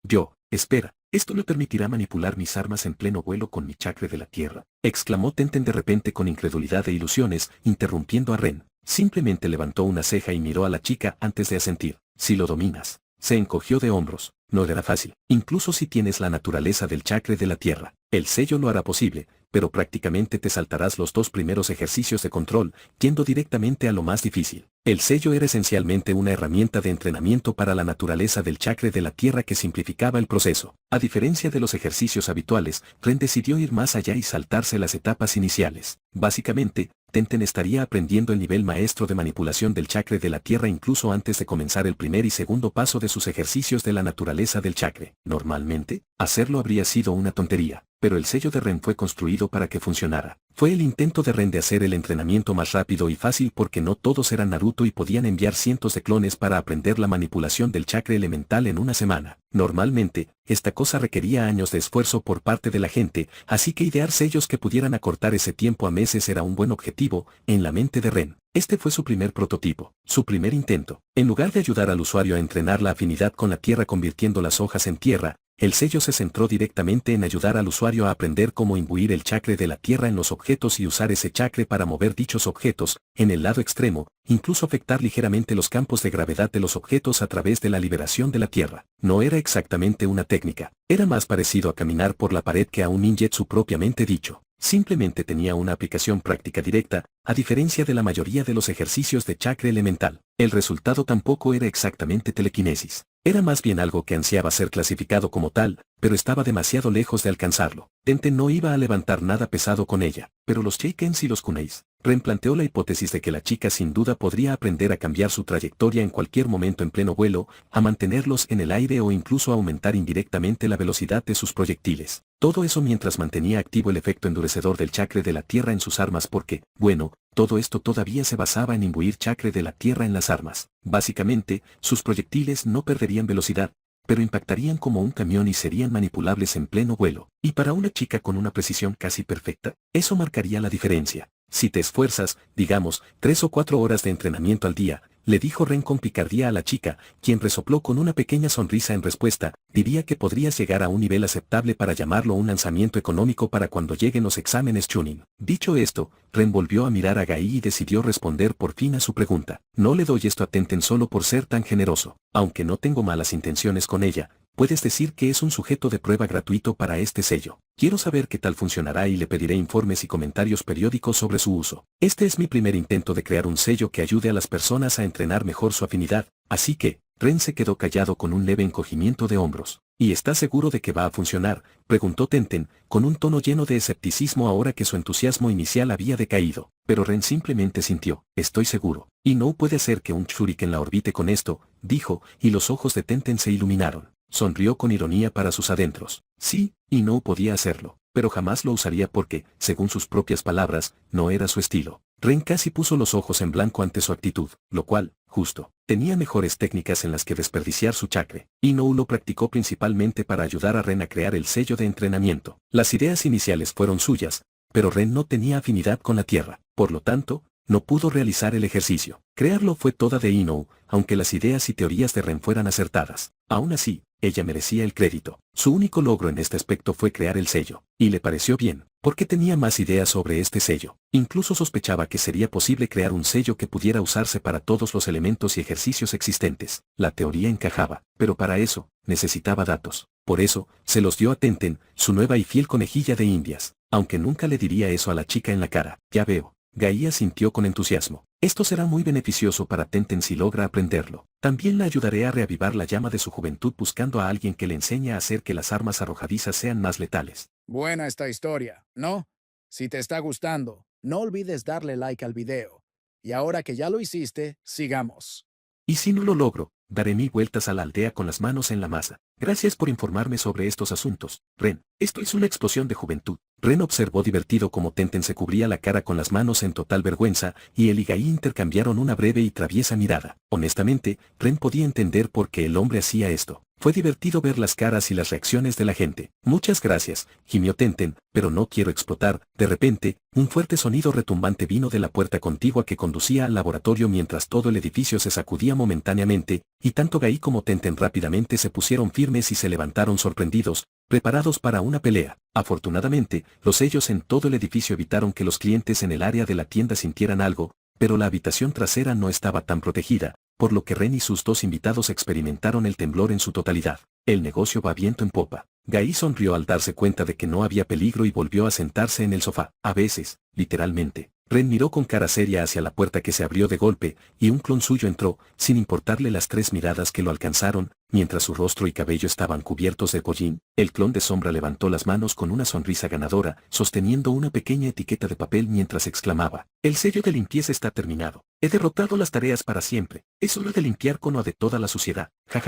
Espera, ¿esto me permitirá manipular mis armas en pleno vuelo con mi chakra de la tierra?, exclamó Tenten de repente con incredulidad e ilusiones, interrumpiendo a Ren. Simplemente levantó una ceja y miró a la chica antes de asentir. Si lo dominas. Se encogió de hombros. No era fácil. Incluso si tienes la naturaleza del chakra de la tierra. El sello lo hará posible, pero prácticamente te saltarás los 2 primeros ejercicios de control, yendo directamente a lo más difícil. El sello era esencialmente una herramienta de entrenamiento para la naturaleza del chakra de la tierra que simplificaba el proceso. A diferencia de los ejercicios habituales, Ren decidió ir más allá y saltarse las etapas iniciales. Básicamente, Tenten estaría aprendiendo el nivel maestro de manipulación del chakra de la tierra incluso antes de comenzar el primer y segundo paso de sus ejercicios de la naturaleza del chakra. Normalmente, hacerlo habría sido una tontería, pero el sello de Ren fue construido para que funcionara. Fue el intento de Ren de hacer el entrenamiento más rápido y fácil porque no todos eran Naruto y podían enviar cientos de clones para aprender la manipulación del chakra elemental en una semana. Normalmente, esta cosa requería años de esfuerzo por parte de la gente, así que idear sellos que pudieran acortar ese tiempo a meses era un buen objetivo, en la mente de Ren. Este fue su primer prototipo, su primer intento. En lugar de ayudar al usuario a entrenar la afinidad con la tierra convirtiendo las hojas en tierra, el sello se centró directamente en ayudar al usuario a aprender cómo imbuir el chakra de la tierra en los objetos y usar ese chakra para mover dichos objetos. En el lado extremo, incluso afectar ligeramente los campos de gravedad de los objetos a través de la liberación de la tierra. No era exactamente una técnica, era más parecido a caminar por la pared que a un ninjutsu propiamente dicho. Simplemente tenía una aplicación práctica directa, a diferencia de la mayoría de los ejercicios de chakra elemental. El resultado tampoco era exactamente telequinesis. Era más bien algo que ansiaba ser clasificado como tal, pero estaba demasiado lejos de alcanzarlo. Tenten no iba a levantar nada pesado con ella, pero los Sheikens y los Kuneis. Ren planteó la hipótesis de que la chica sin duda podría aprender a cambiar su trayectoria en cualquier momento en pleno vuelo, a mantenerlos en el aire o incluso a aumentar indirectamente la velocidad de sus proyectiles. Todo eso mientras mantenía activo el efecto endurecedor del chakra de la tierra en sus armas porque, bueno, todo esto todavía se basaba en imbuir chakra de la tierra en las armas. Básicamente, sus proyectiles no perderían velocidad, pero impactarían como un camión y serían manipulables en pleno vuelo. Y para una chica con una precisión casi perfecta, eso marcaría la diferencia. Si te esfuerzas, digamos, 3 o 4 horas de entrenamiento al día, le dijo Ren con picardía a la chica, quien resopló con una pequeña sonrisa en respuesta. Diría que podrías llegar a un nivel aceptable para llamarlo un lanzamiento económico para cuando lleguen los exámenes Chunin. Dicho esto, Ren volvió a mirar a Gai y decidió responder por fin a su pregunta. No le doy esto a Tenten solo por ser tan generoso. Aunque no tengo malas intenciones con ella, puedes decir que es un sujeto de prueba gratuito para este sello. Quiero saber qué tal funcionará y le pediré informes y comentarios periódicos sobre su uso. Este es mi primer intento de crear un sello que ayude a las personas a entrenar mejor su afinidad, así que, Ren se quedó callado con un leve encogimiento de hombros. ¿Y estás seguro de que va a funcionar?, preguntó Tenten, con un tono lleno de escepticismo ahora que su entusiasmo inicial había decaído. Pero Ren simplemente sintió, estoy seguro. Y no puede hacer que un shuriken la orbite con esto, dijo, y los ojos de Tenten se iluminaron. Sonrió con ironía para sus adentros. Sí, y no podía hacerlo, pero jamás lo usaría porque, según sus propias palabras, no era su estilo. Ren casi puso los ojos en blanco ante su actitud, lo cual, justo, tenía mejores técnicas en las que desperdiciar su chakre. Inou lo practicó principalmente para ayudar a Ren a crear el sello de entrenamiento. Las ideas iniciales fueron suyas, pero Ren no tenía afinidad con la tierra, por lo tanto, no pudo realizar el ejercicio. Crearlo fue toda de Inou, aunque las ideas y teorías de Ren fueran acertadas. Aún así, ella merecía el crédito. Su único logro en este aspecto fue crear el sello, y le pareció bien, porque tenía más ideas sobre este sello. Incluso sospechaba que sería posible crear un sello que pudiera usarse para todos los elementos y ejercicios existentes. La teoría encajaba, pero para eso, necesitaba datos. Por eso, se los dio a Tenten, su nueva y fiel conejilla de Indias. Aunque nunca le diría eso a la chica en la cara. Ya veo. Gai asintió con entusiasmo. Esto será muy beneficioso para Tenten si logra aprenderlo. También le ayudaré a reavivar la llama de su juventud buscando a alguien que le enseñe a hacer que las armas arrojadizas sean más letales. Buena esta historia, ¿no? Si te está gustando, no olvides darle like al video. Y ahora que ya lo hiciste, sigamos. Y si no lo logro, daré 1000 vueltas a la aldea con las manos en la masa. Gracias por informarme sobre estos asuntos, Ren. Esto es una explosión de juventud. Ren observó divertido cómo Tenten se cubría la cara con las manos en total vergüenza, y él y Gai intercambiaron una breve y traviesa mirada. Honestamente, Ren podía entender por qué el hombre hacía esto. Fue divertido ver las caras y las reacciones de la gente. Muchas gracias, gimió Tenten, pero no quiero explotar. De repente, un fuerte sonido retumbante vino de la puerta contigua que conducía al laboratorio mientras todo el edificio se sacudía momentáneamente, y tanto Gai como Tenten rápidamente se pusieron firmes y se levantaron sorprendidos, preparados para una pelea. Afortunadamente, los sellos en todo el edificio evitaron que los clientes en el área de la tienda sintieran algo, pero la habitación trasera no estaba tan protegida, por lo que Ren y sus dos invitados experimentaron el temblor en su totalidad. El negocio va viento en popa. Gai sonrió al darse cuenta de que no había peligro y volvió a sentarse en el sofá. A veces, literalmente, Ren miró con cara seria hacia la puerta que se abrió de golpe, y un clon suyo entró, sin importarle las 3 miradas que lo alcanzaron, mientras su rostro y cabello estaban cubiertos de pollín. El clon de sombra levantó las manos con una sonrisa ganadora, sosteniendo una pequeña etiqueta de papel mientras exclamaba: el sello de limpieza está terminado. He derrotado las tareas para siempre. Es hora de limpiar Konoha de toda la suciedad. Ja.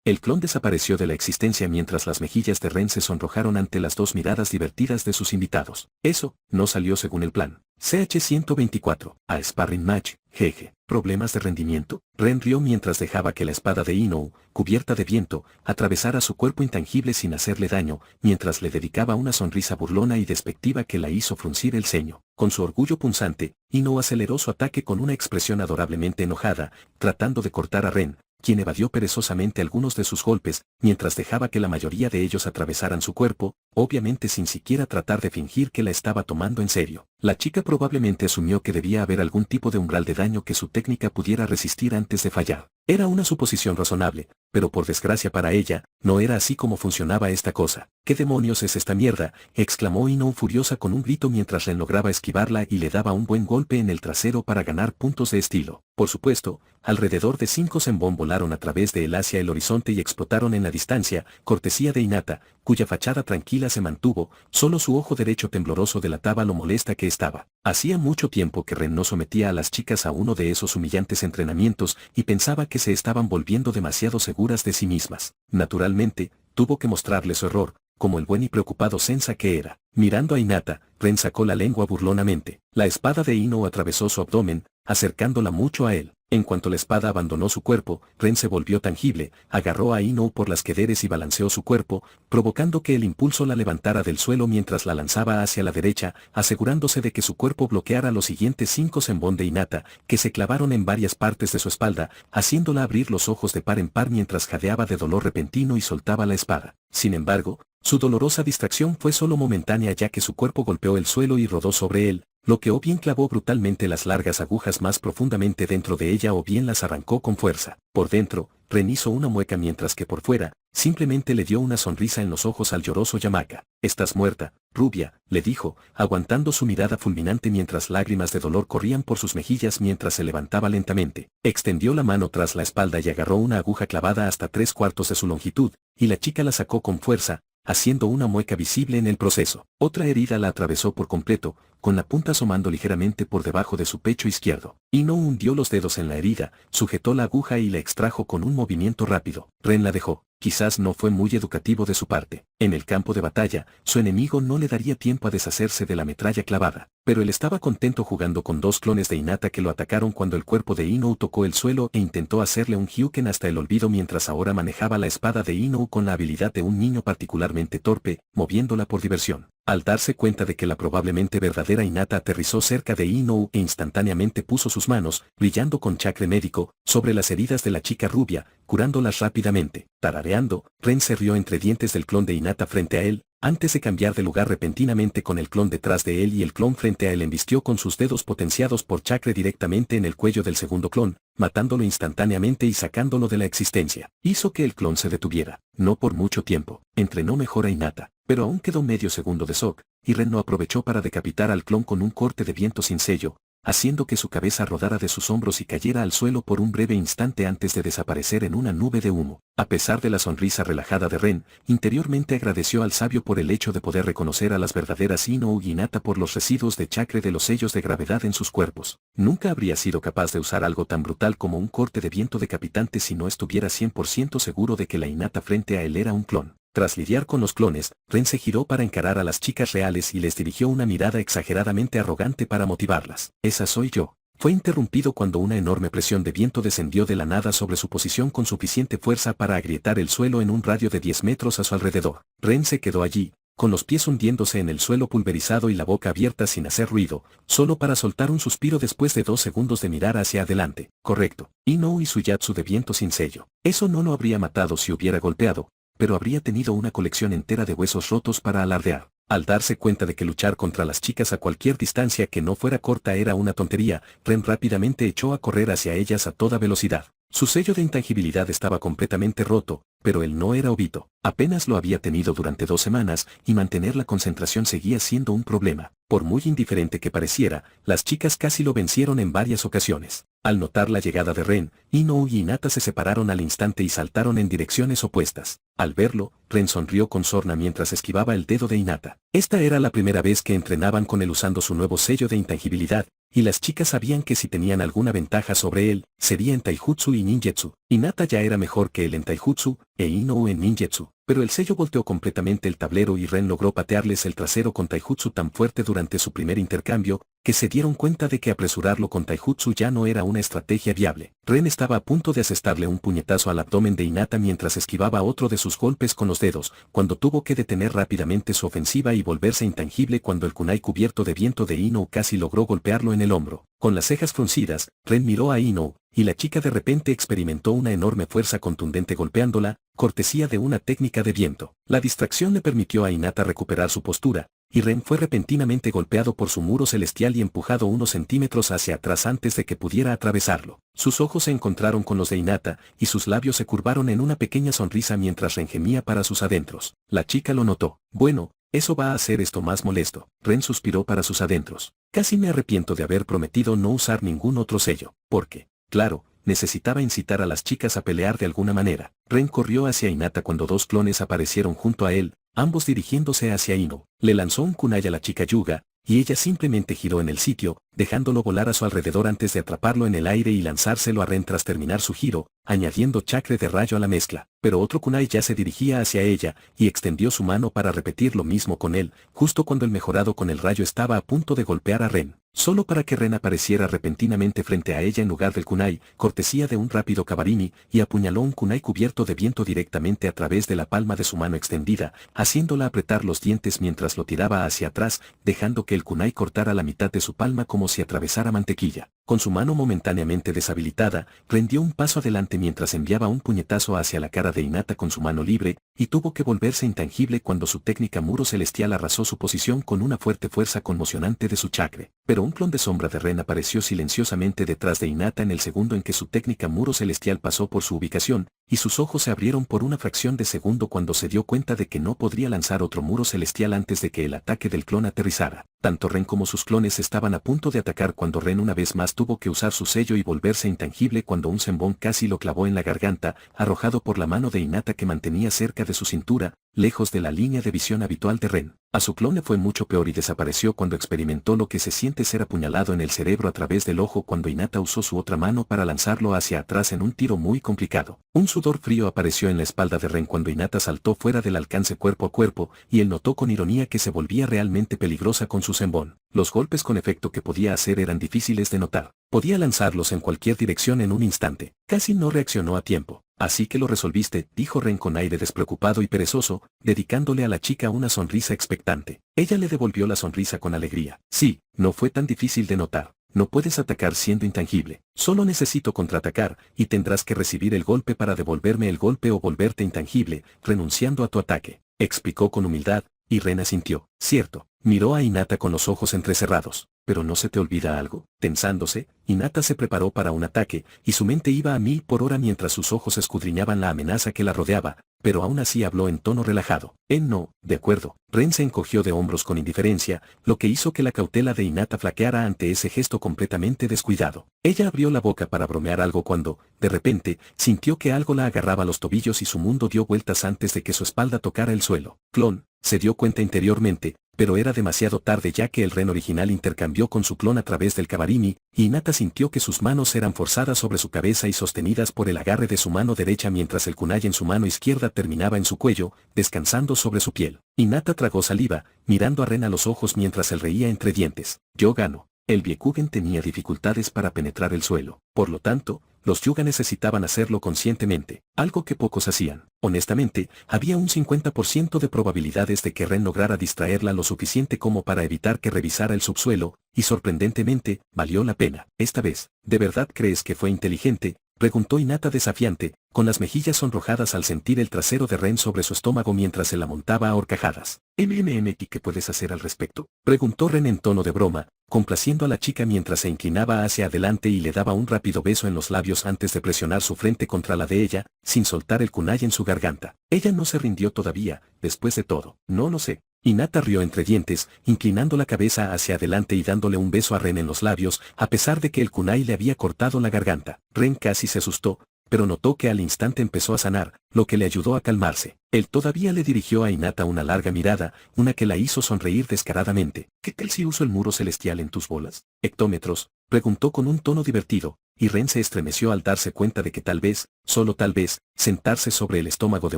El clon desapareció de la existencia mientras las mejillas de Ren se sonrojaron ante las 2 miradas divertidas de sus invitados. Eso no salió según el plan. CH-124, a Sparring Match, jeje. ¿Problemas de rendimiento? Ren rió mientras dejaba que la espada de Inou, cubierta de viento, atravesara su cuerpo intangible sin hacerle daño, mientras le dedicaba una sonrisa burlona y despectiva que la hizo fruncir el ceño. Con su orgullo punzante, Inou aceleró su ataque con una expresión adorablemente enojada, tratando de cortar a Ren, quien evadió perezosamente algunos de sus golpes, mientras dejaba que la mayoría de ellos atravesaran su cuerpo, obviamente sin siquiera tratar de fingir que la estaba tomando en serio. La chica probablemente asumió que debía haber algún tipo de umbral de daño que su técnica pudiera resistir antes de fallar. Era una suposición razonable, pero por desgracia para ella, no era así como funcionaba esta cosa. ¿Qué demonios es esta mierda?, exclamó Inou furiosa con un grito mientras Ren lograba esquivarla y le daba un buen golpe en el trasero para ganar puntos de estilo. Por supuesto, alrededor de 5 Zenbon volaron a través de él hacia el horizonte y explotaron en la distancia, cortesía de Hinata, cuya fachada tranquila se mantuvo, solo su ojo derecho tembloroso delataba lo molesta que estaba. Hacía mucho tiempo que Ren no sometía a las chicas a uno de esos humillantes entrenamientos y pensaba que se estaban volviendo demasiado seguras de sí mismas. Naturalmente, tuvo que mostrarle su error, como el buen y preocupado Sensa que era. Mirando a Hinata, Ren sacó la lengua burlonamente. La espada de Inou atravesó su abdomen, acercándola mucho a él. En cuanto la espada abandonó su cuerpo, Ren se volvió tangible, agarró a Inou por las quederes y balanceó su cuerpo, provocando que el impulso la levantara del suelo mientras la lanzaba hacia la derecha, asegurándose de que su cuerpo bloqueara los siguientes 5 senbon de Hinata, que se clavaron en varias partes de su espalda, haciéndola abrir los ojos de par en par mientras jadeaba de dolor repentino y soltaba la espada. Sin embargo, su dolorosa distracción fue solo momentánea ya que su cuerpo golpeó el suelo y rodó sobre él, lo que o bien clavó brutalmente las largas agujas más profundamente dentro de ella o bien las arrancó con fuerza. Por dentro, Ren hizo una mueca mientras que por fuera, simplemente le dio una sonrisa en los ojos al lloroso Yamaka. «Estás muerta, rubia», le dijo, aguantando su mirada fulminante mientras lágrimas de dolor corrían por sus mejillas mientras se levantaba lentamente. Extendió la mano tras la espalda y agarró una aguja clavada hasta 3/4 de su longitud, y la chica la sacó con fuerza, haciendo una mueca visible en el proceso. Otra herida la atravesó por completo, con la punta asomando ligeramente por debajo de su pecho izquierdo. Inou hundió los dedos en la herida, sujetó la aguja y la extrajo con un movimiento rápido. Ren la dejó. Quizás no fue muy educativo de su parte. En el campo de batalla, su enemigo no le daría tiempo a deshacerse de la metralla clavada, pero él estaba contento jugando con 2 clones de Hinata que lo atacaron cuando el cuerpo de Inou tocó el suelo e intentó hacerle un Hyuken hasta el olvido mientras ahora manejaba la espada de Inou con la habilidad de un niño particularmente torpe, moviéndola por diversión. Al darse cuenta de que la probablemente verdadera Hinata aterrizó cerca de Inou e instantáneamente puso sus manos, brillando con chakra médico, sobre las heridas de la chica rubia, curándolas rápidamente. Tarareando, Ren se rió entre dientes del clon de Hinata frente a él, antes de cambiar de lugar repentinamente con el clon detrás de él y el clon frente a él embistió con sus dedos potenciados por chakra directamente en el cuello del segundo clon, matándolo instantáneamente y sacándolo de la existencia. Hizo que el clon se detuviera, no por mucho tiempo. Entrenó mejor a Hinata, pero aún quedó medio segundo de shock, y Ren no aprovechó para decapitar al clon con un corte de viento sin sello, haciendo que su cabeza rodara de sus hombros y cayera al suelo por un breve instante antes de desaparecer en una nube de humo. A pesar de la sonrisa relajada de Ren, interiormente agradeció al sabio por el hecho de poder reconocer a las verdaderas Inou y Hinata por los residuos de chakra de los sellos de gravedad en sus cuerpos. Nunca habría sido capaz de usar algo tan brutal como un corte de viento decapitante si no estuviera 100% seguro de que la Hinata frente a él era un clon. Tras lidiar con los clones, Ren se giró para encarar a las chicas reales y les dirigió una mirada exageradamente arrogante para motivarlas. «Esa soy yo». Fue interrumpido cuando una enorme presión de viento descendió de la nada sobre su posición con suficiente fuerza para agrietar el suelo en un radio de 10 metros a su alrededor. Ren se quedó allí, con los pies hundiéndose en el suelo pulverizado y la boca abierta sin hacer ruido, solo para soltar un suspiro después de 2 segundos de mirar hacia adelante. Correcto. Inou y su yatsu de viento sin sello. Eso no lo habría matado si hubiera golpeado, pero habría tenido una colección entera de huesos rotos para alardear. Al darse cuenta de que luchar contra las chicas a cualquier distancia que no fuera corta era una tontería, Ren rápidamente echó a correr hacia ellas a toda velocidad. Su sello de intangibilidad estaba completamente roto, pero él no era Obito. Apenas lo había tenido durante 2 semanas, y mantener la concentración seguía siendo un problema. Por muy indiferente que pareciera, las chicas casi lo vencieron en varias ocasiones. Al notar la llegada de Ren, Inou y Hinata se separaron al instante y saltaron en direcciones opuestas. Al verlo, Ren sonrió con sorna mientras esquivaba el dedo de Hinata. Esta era la primera vez que entrenaban con él usando su nuevo sello de intangibilidad, y las chicas sabían que si tenían alguna ventaja sobre él, sería en taijutsu y ninjutsu. Hinata ya era mejor que él en taijutsu, e Inou en ninjutsu, pero el sello volteó completamente el tablero y Ren logró patearles el trasero con taijutsu tan fuerte durante su primer intercambio, que se dieron cuenta de que apresurarlo con taijutsu ya no era una estrategia viable. Ren estaba a punto de asestarle un puñetazo al abdomen de Hinata mientras esquivaba otro de sus golpes con los dedos, cuando tuvo que detener rápidamente su ofensiva y volverse intangible cuando el kunai cubierto de viento de Inou casi logró golpearlo en el hombro. Con las cejas fruncidas, Ren miró a Inou, y la chica de repente experimentó una enorme fuerza contundente golpeándola, cortesía de una técnica de viento. La distracción le permitió a Hinata recuperar su postura, y Ren fue repentinamente golpeado por su muro celestial y empujado unos centímetros hacia atrás antes de que pudiera atravesarlo. Sus ojos se encontraron con los de Hinata, y sus labios se curvaron en una pequeña sonrisa mientras Ren gemía para sus adentros. La chica lo notó. «Bueno, eso va a hacer esto más molesto». Ren suspiró para sus adentros. «Casi me arrepiento de haber prometido no usar ningún otro sello, porque, claro, necesitaba incitar a las chicas a pelear de alguna manera». Ren corrió hacia Hinata cuando 2 clones aparecieron junto a él, ambos dirigiéndose hacia Inou. Le lanzó un kunai a la chica Yuga, y ella simplemente giró en el sitio, dejándolo volar a su alrededor antes de atraparlo en el aire y lanzárselo a Ren tras terminar su giro, añadiendo chakra de rayo a la mezcla. pero otro kunai ya se dirigía hacia ella, y extendió su mano para repetir lo mismo con él, justo cuando el mejorado con el rayo estaba a punto de golpear a Ren. Solo para que Ren apareciera repentinamente frente a ella en lugar del kunai, cortesía de un rápido kabarini, y apuñaló un kunai cubierto de viento directamente a través de la palma de su mano extendida, haciéndola apretar los dientes mientras lo tiraba hacia atrás, dejando que el kunai cortara la mitad de su palma como si atravesara mantequilla. Con su mano momentáneamente deshabilitada, Ren dio un paso adelante mientras enviaba un puñetazo hacia la cara de Hinata con su mano libre, y tuvo que volverse intangible cuando su técnica muro celestial arrasó su posición con una fuerte fuerza conmocionante de su chakra. Pero un clon de sombra de Ren apareció silenciosamente detrás de Hinata en el segundo en que su técnica muro celestial pasó por su ubicación, y sus ojos se abrieron por una fracción de segundo cuando se dio cuenta de que no podría lanzar otro muro celestial antes de que el ataque del clon aterrizara. Tanto Ren como sus clones estaban a punto de atacar cuando Ren una vez más tuvo que usar su sello y volverse intangible cuando un zenbón casi lo clavó en la garganta, arrojado por la mano de Hinata que mantenía cerca de su cintura, lejos de la línea de visión habitual de Ren. A su clon le fue mucho peor y desapareció cuando experimentó lo que se siente ser apuñalado en el cerebro a través del ojo cuando Hinata usó su otra mano para lanzarlo hacia atrás en un tiro muy complicado. Un sudor frío apareció en la espalda de Ren cuando Hinata saltó fuera del alcance cuerpo a cuerpo, y él notó con ironía que se volvía realmente peligrosa con su zenbón. Los golpes con efecto que podía hacer eran difíciles de notar. Podía lanzarlos en cualquier dirección en un instante. Casi no reaccionó a tiempo. Así que lo resolviste, dijo Ren con aire despreocupado y perezoso, dedicándole a la chica una sonrisa expectante. Ella le devolvió la sonrisa con alegría. Sí, no fue tan difícil de notar. No puedes atacar siendo intangible. Solo necesito contraatacar, y tendrás que recibir el golpe para devolverme el golpe o volverte intangible, renunciando a tu ataque. Explicó con humildad, y Ren asintió. Cierto. Miró a Hinata con los ojos entrecerrados. ¿Pero no se te olvida algo? Tensándose, Hinata se preparó para un ataque, y su mente iba a 1000 por hora mientras sus ojos escudriñaban la amenaza que la rodeaba, pero aún así habló en tono relajado. No, de acuerdo. Ren se encogió de hombros con indiferencia, lo que hizo que la cautela de Hinata flaqueara ante ese gesto completamente descuidado. Ella abrió la boca para bromear algo cuando, de repente, sintió que algo la agarraba los tobillos y su mundo dio vueltas antes de que su espalda tocara el suelo. Clon, se dio cuenta interiormente, pero era demasiado tarde ya que el Ren original intercambió con su clon a través del kabarini, y Hinata sintió que sus manos eran forzadas sobre su cabeza y sostenidas por el agarre de su mano derecha mientras el kunai en su mano izquierda terminaba en su cuello, descansando sobre su piel. Hinata tragó saliva, mirando a Ren a los ojos mientras él reía entre dientes. Yo gano. El Byakugan tenía dificultades para penetrar el suelo. Por lo tanto, los Yuga necesitaban hacerlo conscientemente, algo que pocos hacían. Honestamente, había un 50% de probabilidades de que Ren lograra distraerla lo suficiente como para evitar que revisara el subsuelo, y sorprendentemente, valió la pena. Esta vez, ¿de verdad crees que fue inteligente?, preguntó Hinata desafiante, con las mejillas sonrojadas al sentir el trasero de Ren sobre su estómago mientras se la montaba a horcajadas. ¿Qué puedes hacer al respecto?, preguntó Ren en tono de broma, complaciendo a la chica mientras se inclinaba hacia adelante y le daba un rápido beso en los labios antes de presionar su frente contra la de ella, sin soltar el kunai en su garganta. Ella no se rindió todavía, después de todo. No lo sé. Hinata rió entre dientes, inclinando la cabeza hacia adelante y dándole un beso a Ren en los labios, a pesar de que el kunai le había cortado la garganta. Ren casi se asustó, pero notó que al instante empezó a sanar, lo que le ayudó a calmarse. Él todavía le dirigió a Hinata una larga mirada, una que la hizo sonreír descaradamente. ¿Qué tal si uso el muro celestial en tus bolas? ¿Hectómetros?, preguntó con un tono divertido, y Ren se estremeció al darse cuenta de que tal vez, solo tal vez, sentarse sobre el estómago de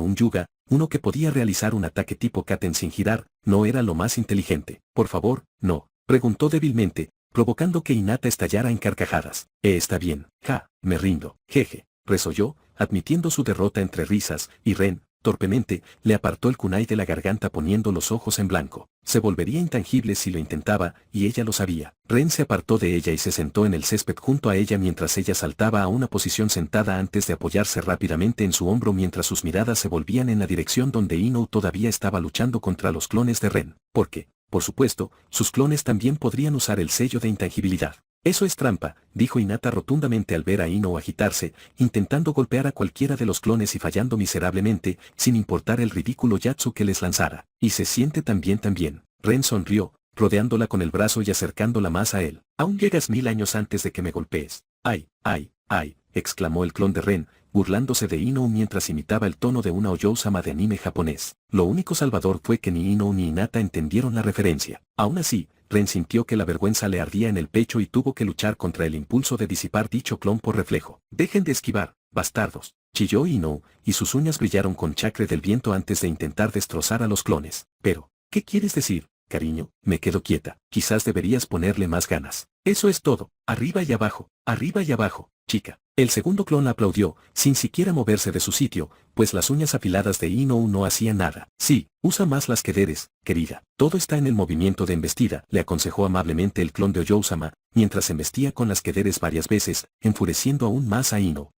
un Yuga, uno que podía realizar un ataque tipo Katen sin girar, no era lo más inteligente. Por favor, no, preguntó débilmente, provocando que Hinata estallara en carcajadas. Está bien, me rindo, jeje, resolló, admitiendo su derrota entre risas, y Ren, torpemente, le apartó el kunai de la garganta poniendo los ojos en blanco. Se volvería intangible si lo intentaba, y ella lo sabía. Ren se apartó de ella y se sentó en el césped junto a ella mientras ella saltaba a una posición sentada antes de apoyarse rápidamente en su hombro mientras sus miradas se volvían en la dirección donde Inou todavía estaba luchando contra los clones de Ren. Porque, por supuesto, sus clones también podrían usar el sello de intangibilidad. Eso es trampa, dijo Hinata rotundamente al ver a Inou agitarse, intentando golpear a cualquiera de los clones y fallando miserablemente, sin importar el ridículo yatsu que les lanzara. Y se siente también. Ren sonrió, rodeándola con el brazo y acercándola más a él. Aún llegas 1000 años antes de que me golpees. ¡Ay! Exclamó el clon de Ren, burlándose de Inou mientras imitaba el tono de una Oyou-sama de anime japonés. Lo único salvador fue que ni Inou ni Hinata entendieron la referencia. Aún así, Ren sintió que la vergüenza le ardía en el pecho y tuvo que luchar contra el impulso de disipar dicho clon por reflejo. Dejen de esquivar, bastardos, chilló Ino, y sus uñas brillaron con chakra del viento antes de intentar destrozar a los clones. Pero, ¿qué quieres decir, cariño? Me quedo quieta. Quizás deberías ponerle más ganas. Eso es todo. Arriba y abajo, chica. El segundo clon aplaudió, sin siquiera moverse de su sitio, pues las uñas afiladas de Ino no hacían nada. Sí, usa más las quederes, querida. Todo está en el movimiento de embestida, le aconsejó amablemente el clon de Oyou-sama, mientras embestía con las quederes varias veces, enfureciendo aún más a Ino.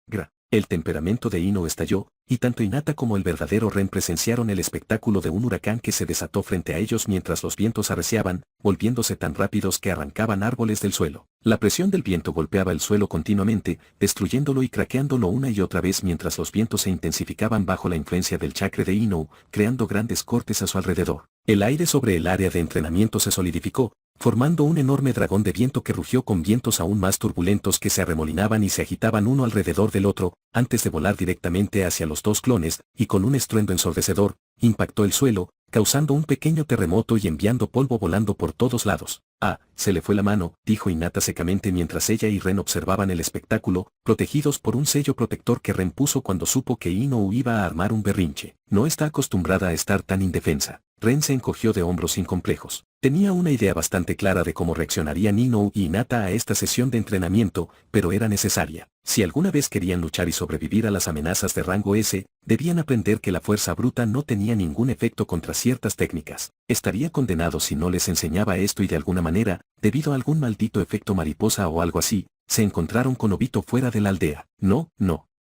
El temperamento de Ino estalló, y tanto Hinata como el verdadero Ren presenciaron el espectáculo de un huracán que se desató frente a ellos mientras los vientos arreciaban, volviéndose tan rápidos que arrancaban árboles del suelo. La presión del viento golpeaba el suelo continuamente, destruyéndolo y craqueándolo una y otra vez mientras los vientos se intensificaban bajo la influencia del chakra de Ino, creando grandes cortes a su alrededor. El aire sobre el área de entrenamiento se solidificó, formando un enorme dragón de viento que rugió con vientos aún más turbulentos que se arremolinaban y se agitaban uno alrededor del otro, antes de volar directamente hacia los dos clones, y con un estruendo ensordecedor, impactó el suelo, causando un pequeño terremoto y enviando polvo volando por todos lados. Ah, se le fue la mano, dijo Hinata secamente mientras ella y Ren observaban el espectáculo, protegidos por un sello protector que Ren puso cuando supo que Ino iba a armar un berrinche. No está acostumbrada a estar tan indefensa. Ren se encogió de hombros sin complejos. Tenía una idea bastante clara de cómo reaccionarían Ino y Hinata a esta sesión de entrenamiento, pero era necesaria. Si alguna vez querían luchar y sobrevivir a las amenazas de rango S, debían aprender que la fuerza bruta no tenía ningún efecto contra ciertas técnicas. Estaría condenado si no les enseñaba esto y de alguna manera, debido a algún maldito efecto mariposa o algo así, se encontraron con Obito fuera de la aldea. No.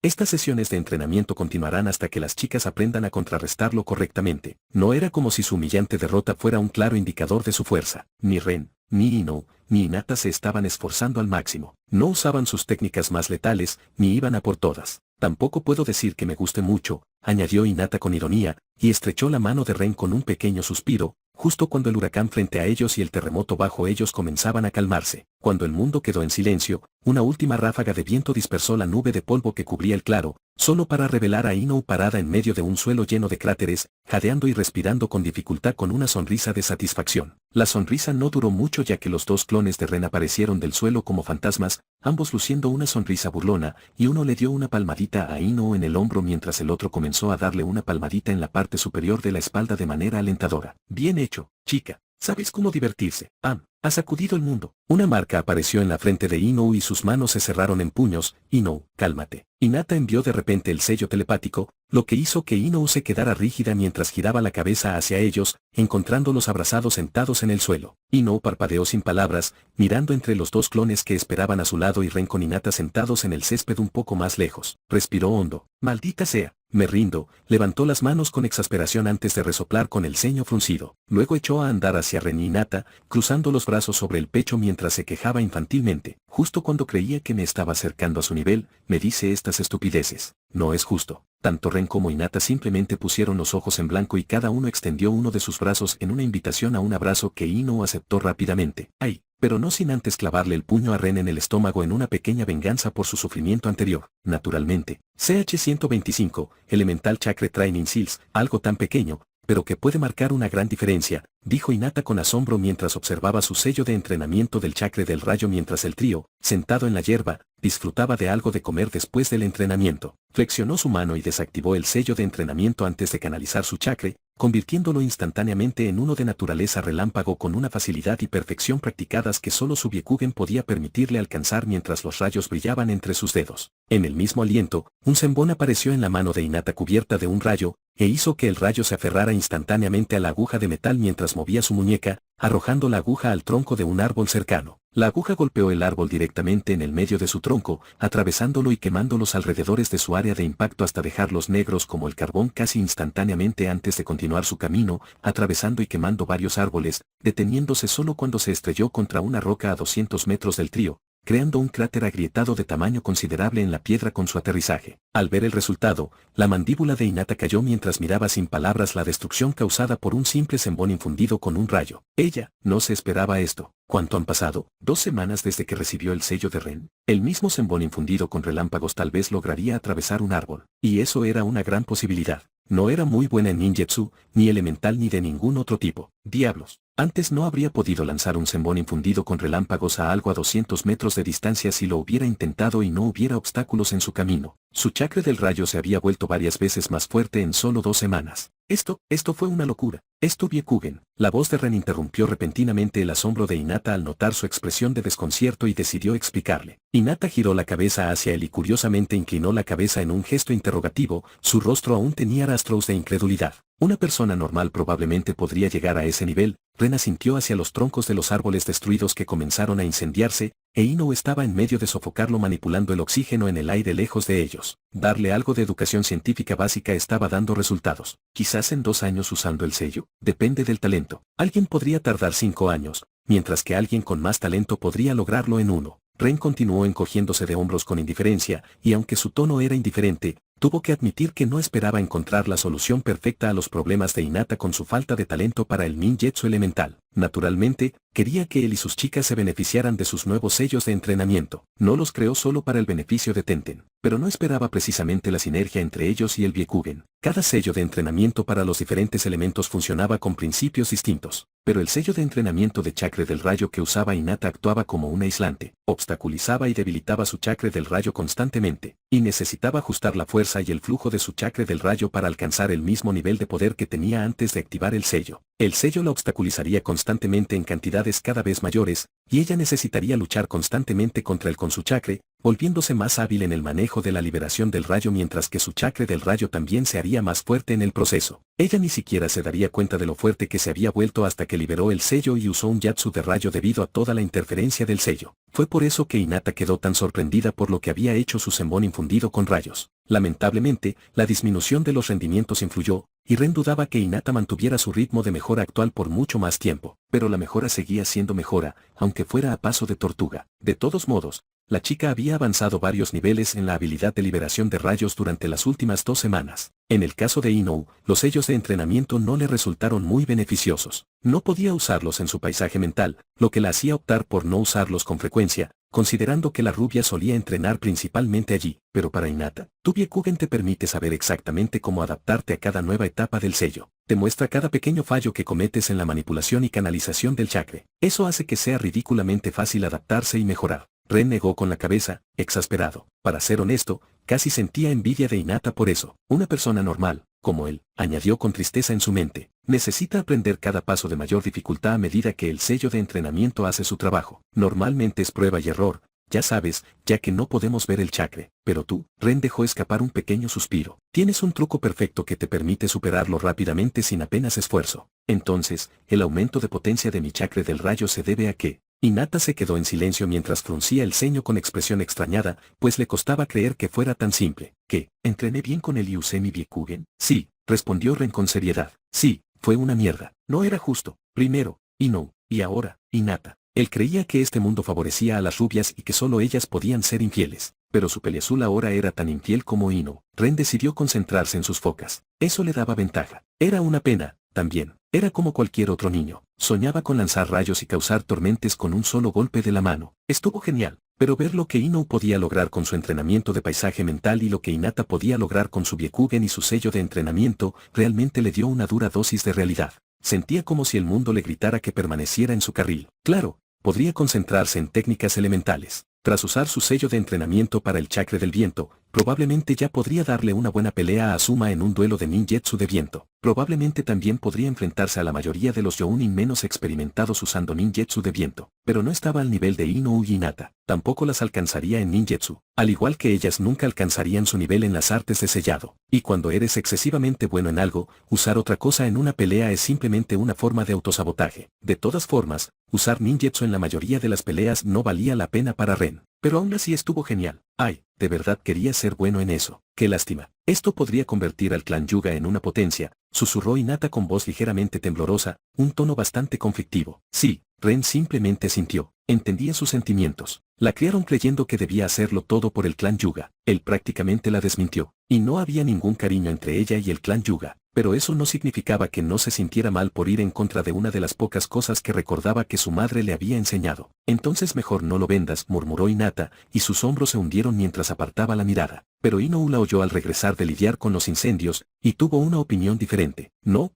Estas sesiones de entrenamiento continuarán hasta que las chicas aprendan a contrarrestarlo correctamente. No era como si su humillante derrota fuera un claro indicador de su fuerza. Ni Ren, ni Ino, ni Hinata se estaban esforzando al máximo. No usaban sus técnicas más letales, ni iban a por todas. Tampoco puedo decir que me guste mucho, añadió Hinata con ironía, y estrechó la mano de Ren con un pequeño suspiro, justo cuando el huracán frente a ellos y el terremoto bajo ellos comenzaban a calmarse. Cuando el mundo quedó en silencio, una última ráfaga de viento dispersó la nube de polvo que cubría el claro, solo para revelar a Ino parada en medio de un suelo lleno de cráteres, jadeando y respirando con dificultad con una sonrisa de satisfacción. La sonrisa no duró mucho ya que los dos clones de Ren aparecieron del suelo como fantasmas, ambos luciendo una sonrisa burlona, y uno le dio una palmadita a Ino en el hombro mientras el otro comenzó a darle una palmadita en la parte superior de la espalda de manera alentadora. Bien hecho, chica. ¿Sabes cómo divertirse? Ha sacudido el mundo. Una marca apareció en la frente de Ino y sus manos se cerraron en puños. Ino, cálmate. Hinata envió de repente el sello telepático, lo que hizo que Ino se quedara rígida mientras giraba la cabeza hacia ellos, encontrándolos abrazados sentados en el suelo. Ino parpadeó sin palabras, mirando entre los dos clones que esperaban a su lado y Ren con Hinata sentados en el césped un poco más lejos. Respiró hondo. Maldita sea. Me rindo, levantó las manos con exasperación antes de resoplar con el ceño fruncido. Luego echó a andar hacia Ren y Hinata, cruzando los brazos sobre el pecho mientras se quejaba infantilmente. Justo cuando creía que me estaba acercando a su nivel, me dice estas estupideces. No es justo. Tanto Ren como Hinata simplemente pusieron los ojos en blanco y cada uno extendió uno de sus brazos en una invitación a un abrazo que Ino aceptó rápidamente. ¡Ay! Pero no sin antes clavarle el puño a Ren en el estómago en una pequeña venganza por su sufrimiento anterior. Naturalmente, CH-125, Elemental Chakra Training Seals, algo tan pequeño, pero que puede marcar una gran diferencia, dijo Hinata con asombro mientras observaba su sello de entrenamiento del chakra del rayo mientras el trío, sentado en la hierba, disfrutaba de algo de comer después del entrenamiento. Flexionó su mano y desactivó el sello de entrenamiento antes de canalizar su chakra, convirtiéndolo instantáneamente en uno de naturaleza relámpago con una facilidad y perfección practicadas que solo su Byakugan podía permitirle alcanzar mientras los rayos brillaban entre sus dedos. En el mismo aliento, un zenbón apareció en la mano de Hinata cubierta de un rayo, e hizo que el rayo se aferrara instantáneamente a la aguja de metal mientras movía su muñeca, arrojando la aguja al tronco de un árbol cercano. La aguja golpeó el árbol directamente en el medio de su tronco, atravesándolo y quemando los alrededores de su área de impacto hasta dejarlos negros como el carbón casi instantáneamente antes de continuar su camino, atravesando y quemando varios árboles, deteniéndose solo cuando se estrelló contra una roca a 200 metros del trío, creando un cráter agrietado de tamaño considerable en la piedra con su aterrizaje. Al ver el resultado, la mandíbula de Hinata cayó mientras miraba sin palabras la destrucción causada por un simple zenbón infundido con un rayo. Ella no se esperaba esto. ¿Cuánto han pasado? 2 semanas desde que recibió el sello de Ren. El mismo zenbón infundido con relámpagos tal vez lograría atravesar un árbol. Y eso era una gran posibilidad. No era muy buena en ninjutsu, ni elemental ni de ningún otro tipo. Diablos. Antes no habría podido lanzar un senbón infundido con relámpagos a algo a 200 metros de distancia si lo hubiera intentado y no hubiera obstáculos en su camino. Su chakra del rayo se había vuelto varias veces más fuerte en solo 2 semanas. Esto fue una locura. Esto Byekugen. La voz de Ren interrumpió repentinamente el asombro de Hinata al notar su expresión de desconcierto y decidió explicarle. Hinata giró la cabeza hacia él y curiosamente inclinó la cabeza en un gesto interrogativo, su rostro aún tenía rastros de incredulidad. Una persona normal probablemente podría llegar a ese nivel. Ren asintió hacia los troncos de los árboles destruidos que comenzaron a incendiarse, e Inou estaba en medio de sofocarlo manipulando el oxígeno en el aire lejos de ellos. Darle algo de educación científica básica estaba dando resultados. Quizás en 2 años usando el sello, depende del talento. Alguien podría tardar 5 años, mientras que alguien con más talento podría lograrlo en 1. Ren continuó encogiéndose de hombros con indiferencia, y aunque su tono era indiferente, tuvo que admitir que no esperaba encontrar la solución perfecta a los problemas de Hinata con su falta de talento para el ninjutsu elemental. Naturalmente, quería que él y sus chicas se beneficiaran de sus nuevos sellos de entrenamiento. No los creó solo para el beneficio de Tenten, pero no esperaba precisamente la sinergia entre ellos y el Byekugen. Cada sello de entrenamiento para los diferentes elementos funcionaba con principios distintos, pero el sello de entrenamiento de chakra del rayo que usaba Hinata actuaba como un aislante, obstaculizaba y debilitaba su chakra del rayo constantemente, y necesitaba ajustar la fuerza y el flujo de su chakra del rayo para alcanzar el mismo nivel de poder que tenía antes de activar el sello. El sello la obstaculizaría constantemente en cantidades cada vez mayores, y ella necesitaría luchar constantemente contra él con su chakra, volviéndose más hábil en el manejo de la liberación del rayo mientras que su chakra del rayo también se haría más fuerte en el proceso. Ella ni siquiera se daría cuenta de lo fuerte que se había vuelto hasta que liberó el sello y usó un yatsu de rayo debido a toda la interferencia del sello. Fue por eso que Hinata quedó tan sorprendida por lo que había hecho su senbón infundido con rayos. Lamentablemente, la disminución de los rendimientos influyó, y Ren dudaba que Hinata mantuviera su ritmo de mejora actual por mucho más tiempo, pero la mejora seguía siendo mejora, aunque fuera a paso de tortuga. De todos modos, la chica había avanzado varios niveles en la habilidad de liberación de rayos durante las últimas 2 semanas. En el caso de Inou, los sellos de entrenamiento no le resultaron muy beneficiosos. No podía usarlos en su paisaje mental, lo que la hacía optar por no usarlos con frecuencia, considerando que la rubia solía entrenar principalmente allí. Pero para Hinata, tu Byekugen te permite saber exactamente cómo adaptarte a cada nueva etapa del sello. Te muestra cada pequeño fallo que cometes en la manipulación y canalización del chakra. Eso hace que sea ridículamente fácil adaptarse y mejorar. Ren negó con la cabeza, exasperado. Para ser honesto, casi sentía envidia de Hinata por eso. Una persona normal, como él, añadió con tristeza en su mente, necesita aprender cada paso de mayor dificultad a medida que el sello de entrenamiento hace su trabajo. Normalmente es prueba y error, ya sabes, ya que no podemos ver el chakra. Pero tú, Ren dejó escapar un pequeño suspiro. Tienes un truco perfecto que te permite superarlo rápidamente sin apenas esfuerzo. Entonces, el aumento de potencia de mi chakra del rayo se debe a que... Hinata se quedó en silencio mientras fruncía el ceño con expresión extrañada, pues le costaba creer que fuera tan simple. ¿Qué? ¿Entrené bien con él y usé mi Byekugen? Sí, respondió Ren con seriedad. Sí, fue una mierda. No era justo. Primero, Inou, y ahora, Hinata. Él creía que este mundo favorecía a las rubias y que solo ellas podían ser infieles. Pero su peleazul ahora era tan infiel como Inou. Ren decidió concentrarse en sus focas. Eso le daba ventaja. Era una pena, también. Era como cualquier otro niño. Soñaba con lanzar rayos y causar tormentes con un solo golpe de la mano. Estuvo genial. Pero ver lo que Inou podía lograr con su entrenamiento de paisaje mental y lo que Hinata podía lograr con su Byekugen y su sello de entrenamiento, realmente le dio una dura dosis de realidad. Sentía como si el mundo le gritara que permaneciera en su carril. Claro, podría concentrarse en técnicas elementales. Tras usar su sello de entrenamiento para el chakra del viento, probablemente ya podría darle una buena pelea a Asuma en un duelo de ninjutsu de viento. Probablemente también podría enfrentarse a la mayoría de los Jounin menos experimentados usando ninjutsu de viento, pero no estaba al nivel de Inou y Hinata. Tampoco las alcanzaría en ninjutsu, al igual que ellas nunca alcanzarían su nivel en las artes de sellado. Y cuando eres excesivamente bueno en algo, usar otra cosa en una pelea es simplemente una forma de autosabotaje. De todas formas, usar ninjutsu en la mayoría de las peleas no valía la pena para Ren. Pero aún así estuvo genial. Ay, de verdad quería ser bueno en eso. Qué lástima. Esto podría convertir al clan Yuga en una potencia, susurró Hinata con voz ligeramente temblorosa, un tono bastante conflictivo. Sí, Ren simplemente sintió. Entendía sus sentimientos. La criaron creyendo que debía hacerlo todo por el clan Yuga. Él prácticamente la desmintió. y no había ningún cariño entre ella y el clan Yuga. Pero eso no significaba que no se sintiera mal por ir en contra de una de las pocas cosas que recordaba que su madre le había enseñado. Entonces mejor no lo vendas, murmuró Hinata, y sus hombros se hundieron mientras apartaba la mirada. Pero Inou la oyó al regresar de lidiar con los incendios, y tuvo una opinión diferente. No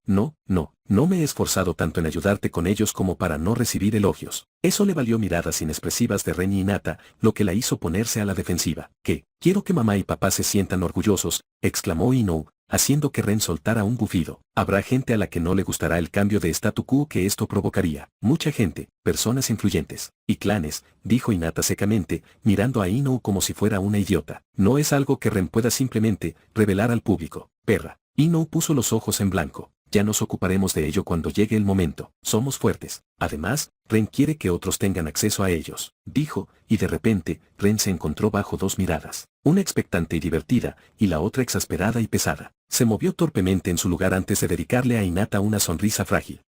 me he esforzado tanto en ayudarte con ellos como para no recibir elogios. Eso le valió miradas inexpresivas de Ren y Hinata, lo que la hizo ponerse a la defensiva. ¿Qué? Quiero que mamá y papá se sientan orgullosos, exclamó Inou, haciendo que Ren soltara un bufido. Habrá gente a la que no le gustará el cambio de statu quo que esto provocaría. Mucha gente, personas influyentes, y clanes, dijo Hinata secamente, mirando a Inou como si fuera una idiota. No es algo que Ren pueda simplemente revelar al público. Perra. Inou puso los ojos en blanco. Ya nos ocuparemos de ello cuando llegue el momento. Somos fuertes. Además, Ren quiere que otros tengan acceso a ellos, dijo, y de repente, Ren se encontró bajo dos miradas, una expectante y divertida, y la otra exasperada y pesada. Se movió torpemente en su lugar antes de dedicarle a Hinata una sonrisa frágil.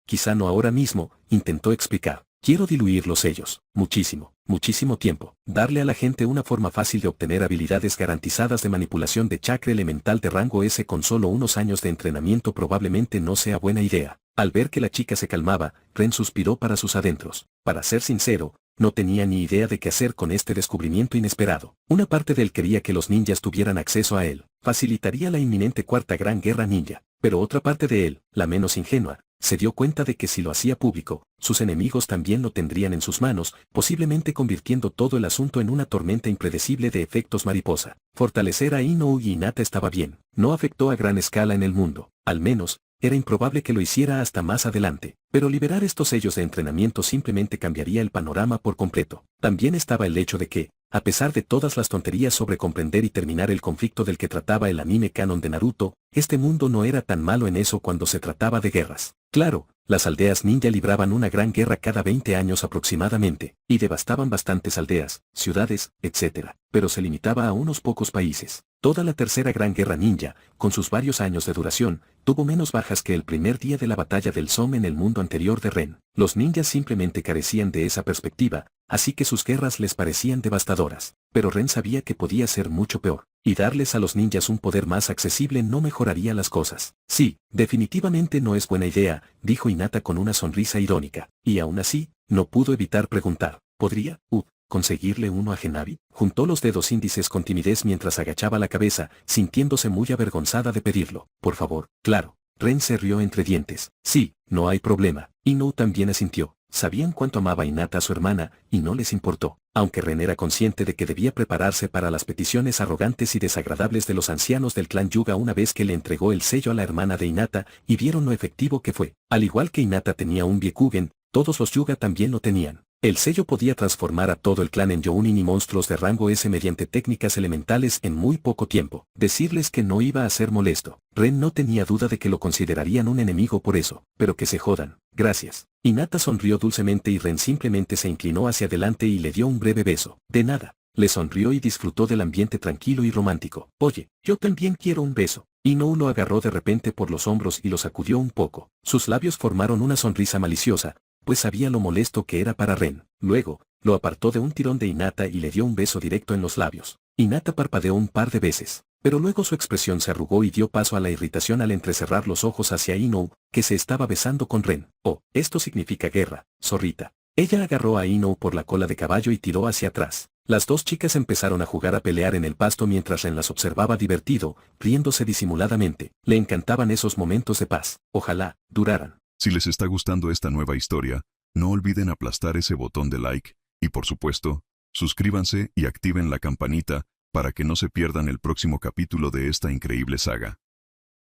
Quizá no ahora mismo, intentó explicar. Quiero diluir los sellos, muchísimo tiempo. Darle a la gente una forma fácil de obtener habilidades garantizadas de manipulación de chakra elemental de rango S con solo unos años de entrenamiento probablemente no sea buena idea. Al ver que la chica se calmaba, Ren suspiró para sus adentros. Para ser sincero, no tenía ni idea de qué hacer con este descubrimiento inesperado. Una parte de él quería que los ninjas tuvieran acceso a él. Facilitaría la inminente cuarta gran guerra ninja. Pero otra parte de él, la menos ingenua, se dio cuenta de que si lo hacía público, sus enemigos también lo tendrían en sus manos, posiblemente convirtiendo todo el asunto en una tormenta impredecible de efectos mariposa. Fortalecer a Inou y Hinata estaba bien, no afectó a gran escala en el mundo, al menos, era improbable que lo hiciera hasta más adelante, pero liberar estos sellos de entrenamiento simplemente cambiaría el panorama por completo. También estaba el hecho de que, a pesar de todas las tonterías sobre comprender y terminar el conflicto del que trataba el anime canon de Naruto, este mundo no era tan malo en eso cuando se trataba de guerras. Claro, las aldeas ninja libraban una gran guerra cada 20 años aproximadamente, y devastaban bastantes aldeas, ciudades, etc., pero se limitaba a unos pocos países. Toda la tercera gran guerra ninja, con sus varios años de duración, tuvo menos bajas que el primer día de la batalla del Somme en el mundo anterior de Ren. Los ninjas simplemente carecían de esa perspectiva, así que sus guerras les parecían devastadoras. Pero Ren sabía que podía ser mucho peor, y darles a los ninjas un poder más accesible no mejoraría las cosas. Sí, definitivamente no es buena idea, dijo Hinata con una sonrisa irónica, y aún así, no pudo evitar preguntar, ¿podría, conseguirle uno a Genavi? Juntó los dedos índices con timidez mientras agachaba la cabeza, sintiéndose muy avergonzada de pedirlo. Por favor, claro. Ren se rió entre dientes. Sí, no hay problema. Inou también asintió. Sabían cuánto amaba Hinata a su hermana, y no les importó. Aunque Ren era consciente de que debía prepararse para las peticiones arrogantes y desagradables de los ancianos del clan Yuga una vez que le entregó el sello a la hermana de Hinata, y vieron lo efectivo que fue. Al igual que Hinata tenía un Byakugan, todos los Yuga también lo tenían. El sello podía transformar a todo el clan en Jounin y monstruos de rango S mediante técnicas elementales en muy poco tiempo. Decirles que no iba a ser molesto. Ren no tenía duda de que lo considerarían un enemigo por eso, pero que se jodan. Gracias. Hinata sonrió dulcemente y Ren simplemente se inclinó hacia adelante y le dio un breve beso. De nada. Le sonrió y disfrutó del ambiente tranquilo y romántico. Oye, yo también quiero un beso. Inou lo agarró de repente por los hombros y lo sacudió un poco. Sus labios formaron una sonrisa maliciosa, pues sabía lo molesto que era para Ren. Luego, lo apartó de un tirón de Hinata y le dio un beso directo en los labios. Hinata parpadeó un par de veces, pero luego su expresión se arrugó y dio paso a la irritación al entrecerrar los ojos hacia Inou, que se estaba besando con Ren. Oh, esto significa guerra, zorrita. Ella agarró a Inou por la cola de caballo y tiró hacia atrás. Las dos chicas empezaron a jugar a pelear en el pasto mientras Ren las observaba divertido, riéndose disimuladamente. Le encantaban esos momentos de paz. Ojalá duraran. Si les está gustando esta nueva historia, no olviden aplastar ese botón de like, y por supuesto, suscríbanse y activen la campanita para que no se pierdan el próximo capítulo de esta increíble saga.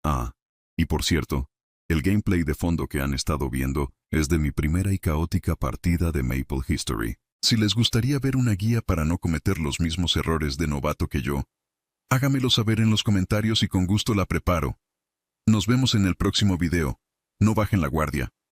Ah, y por cierto, el gameplay de fondo que han estado viendo es de mi primera y caótica partida de Maple History. Si les gustaría ver una guía para no cometer los mismos errores de novato que yo, hágamelo saber en los comentarios y con gusto la preparo. Nos vemos en el próximo video. No bajen la guardia.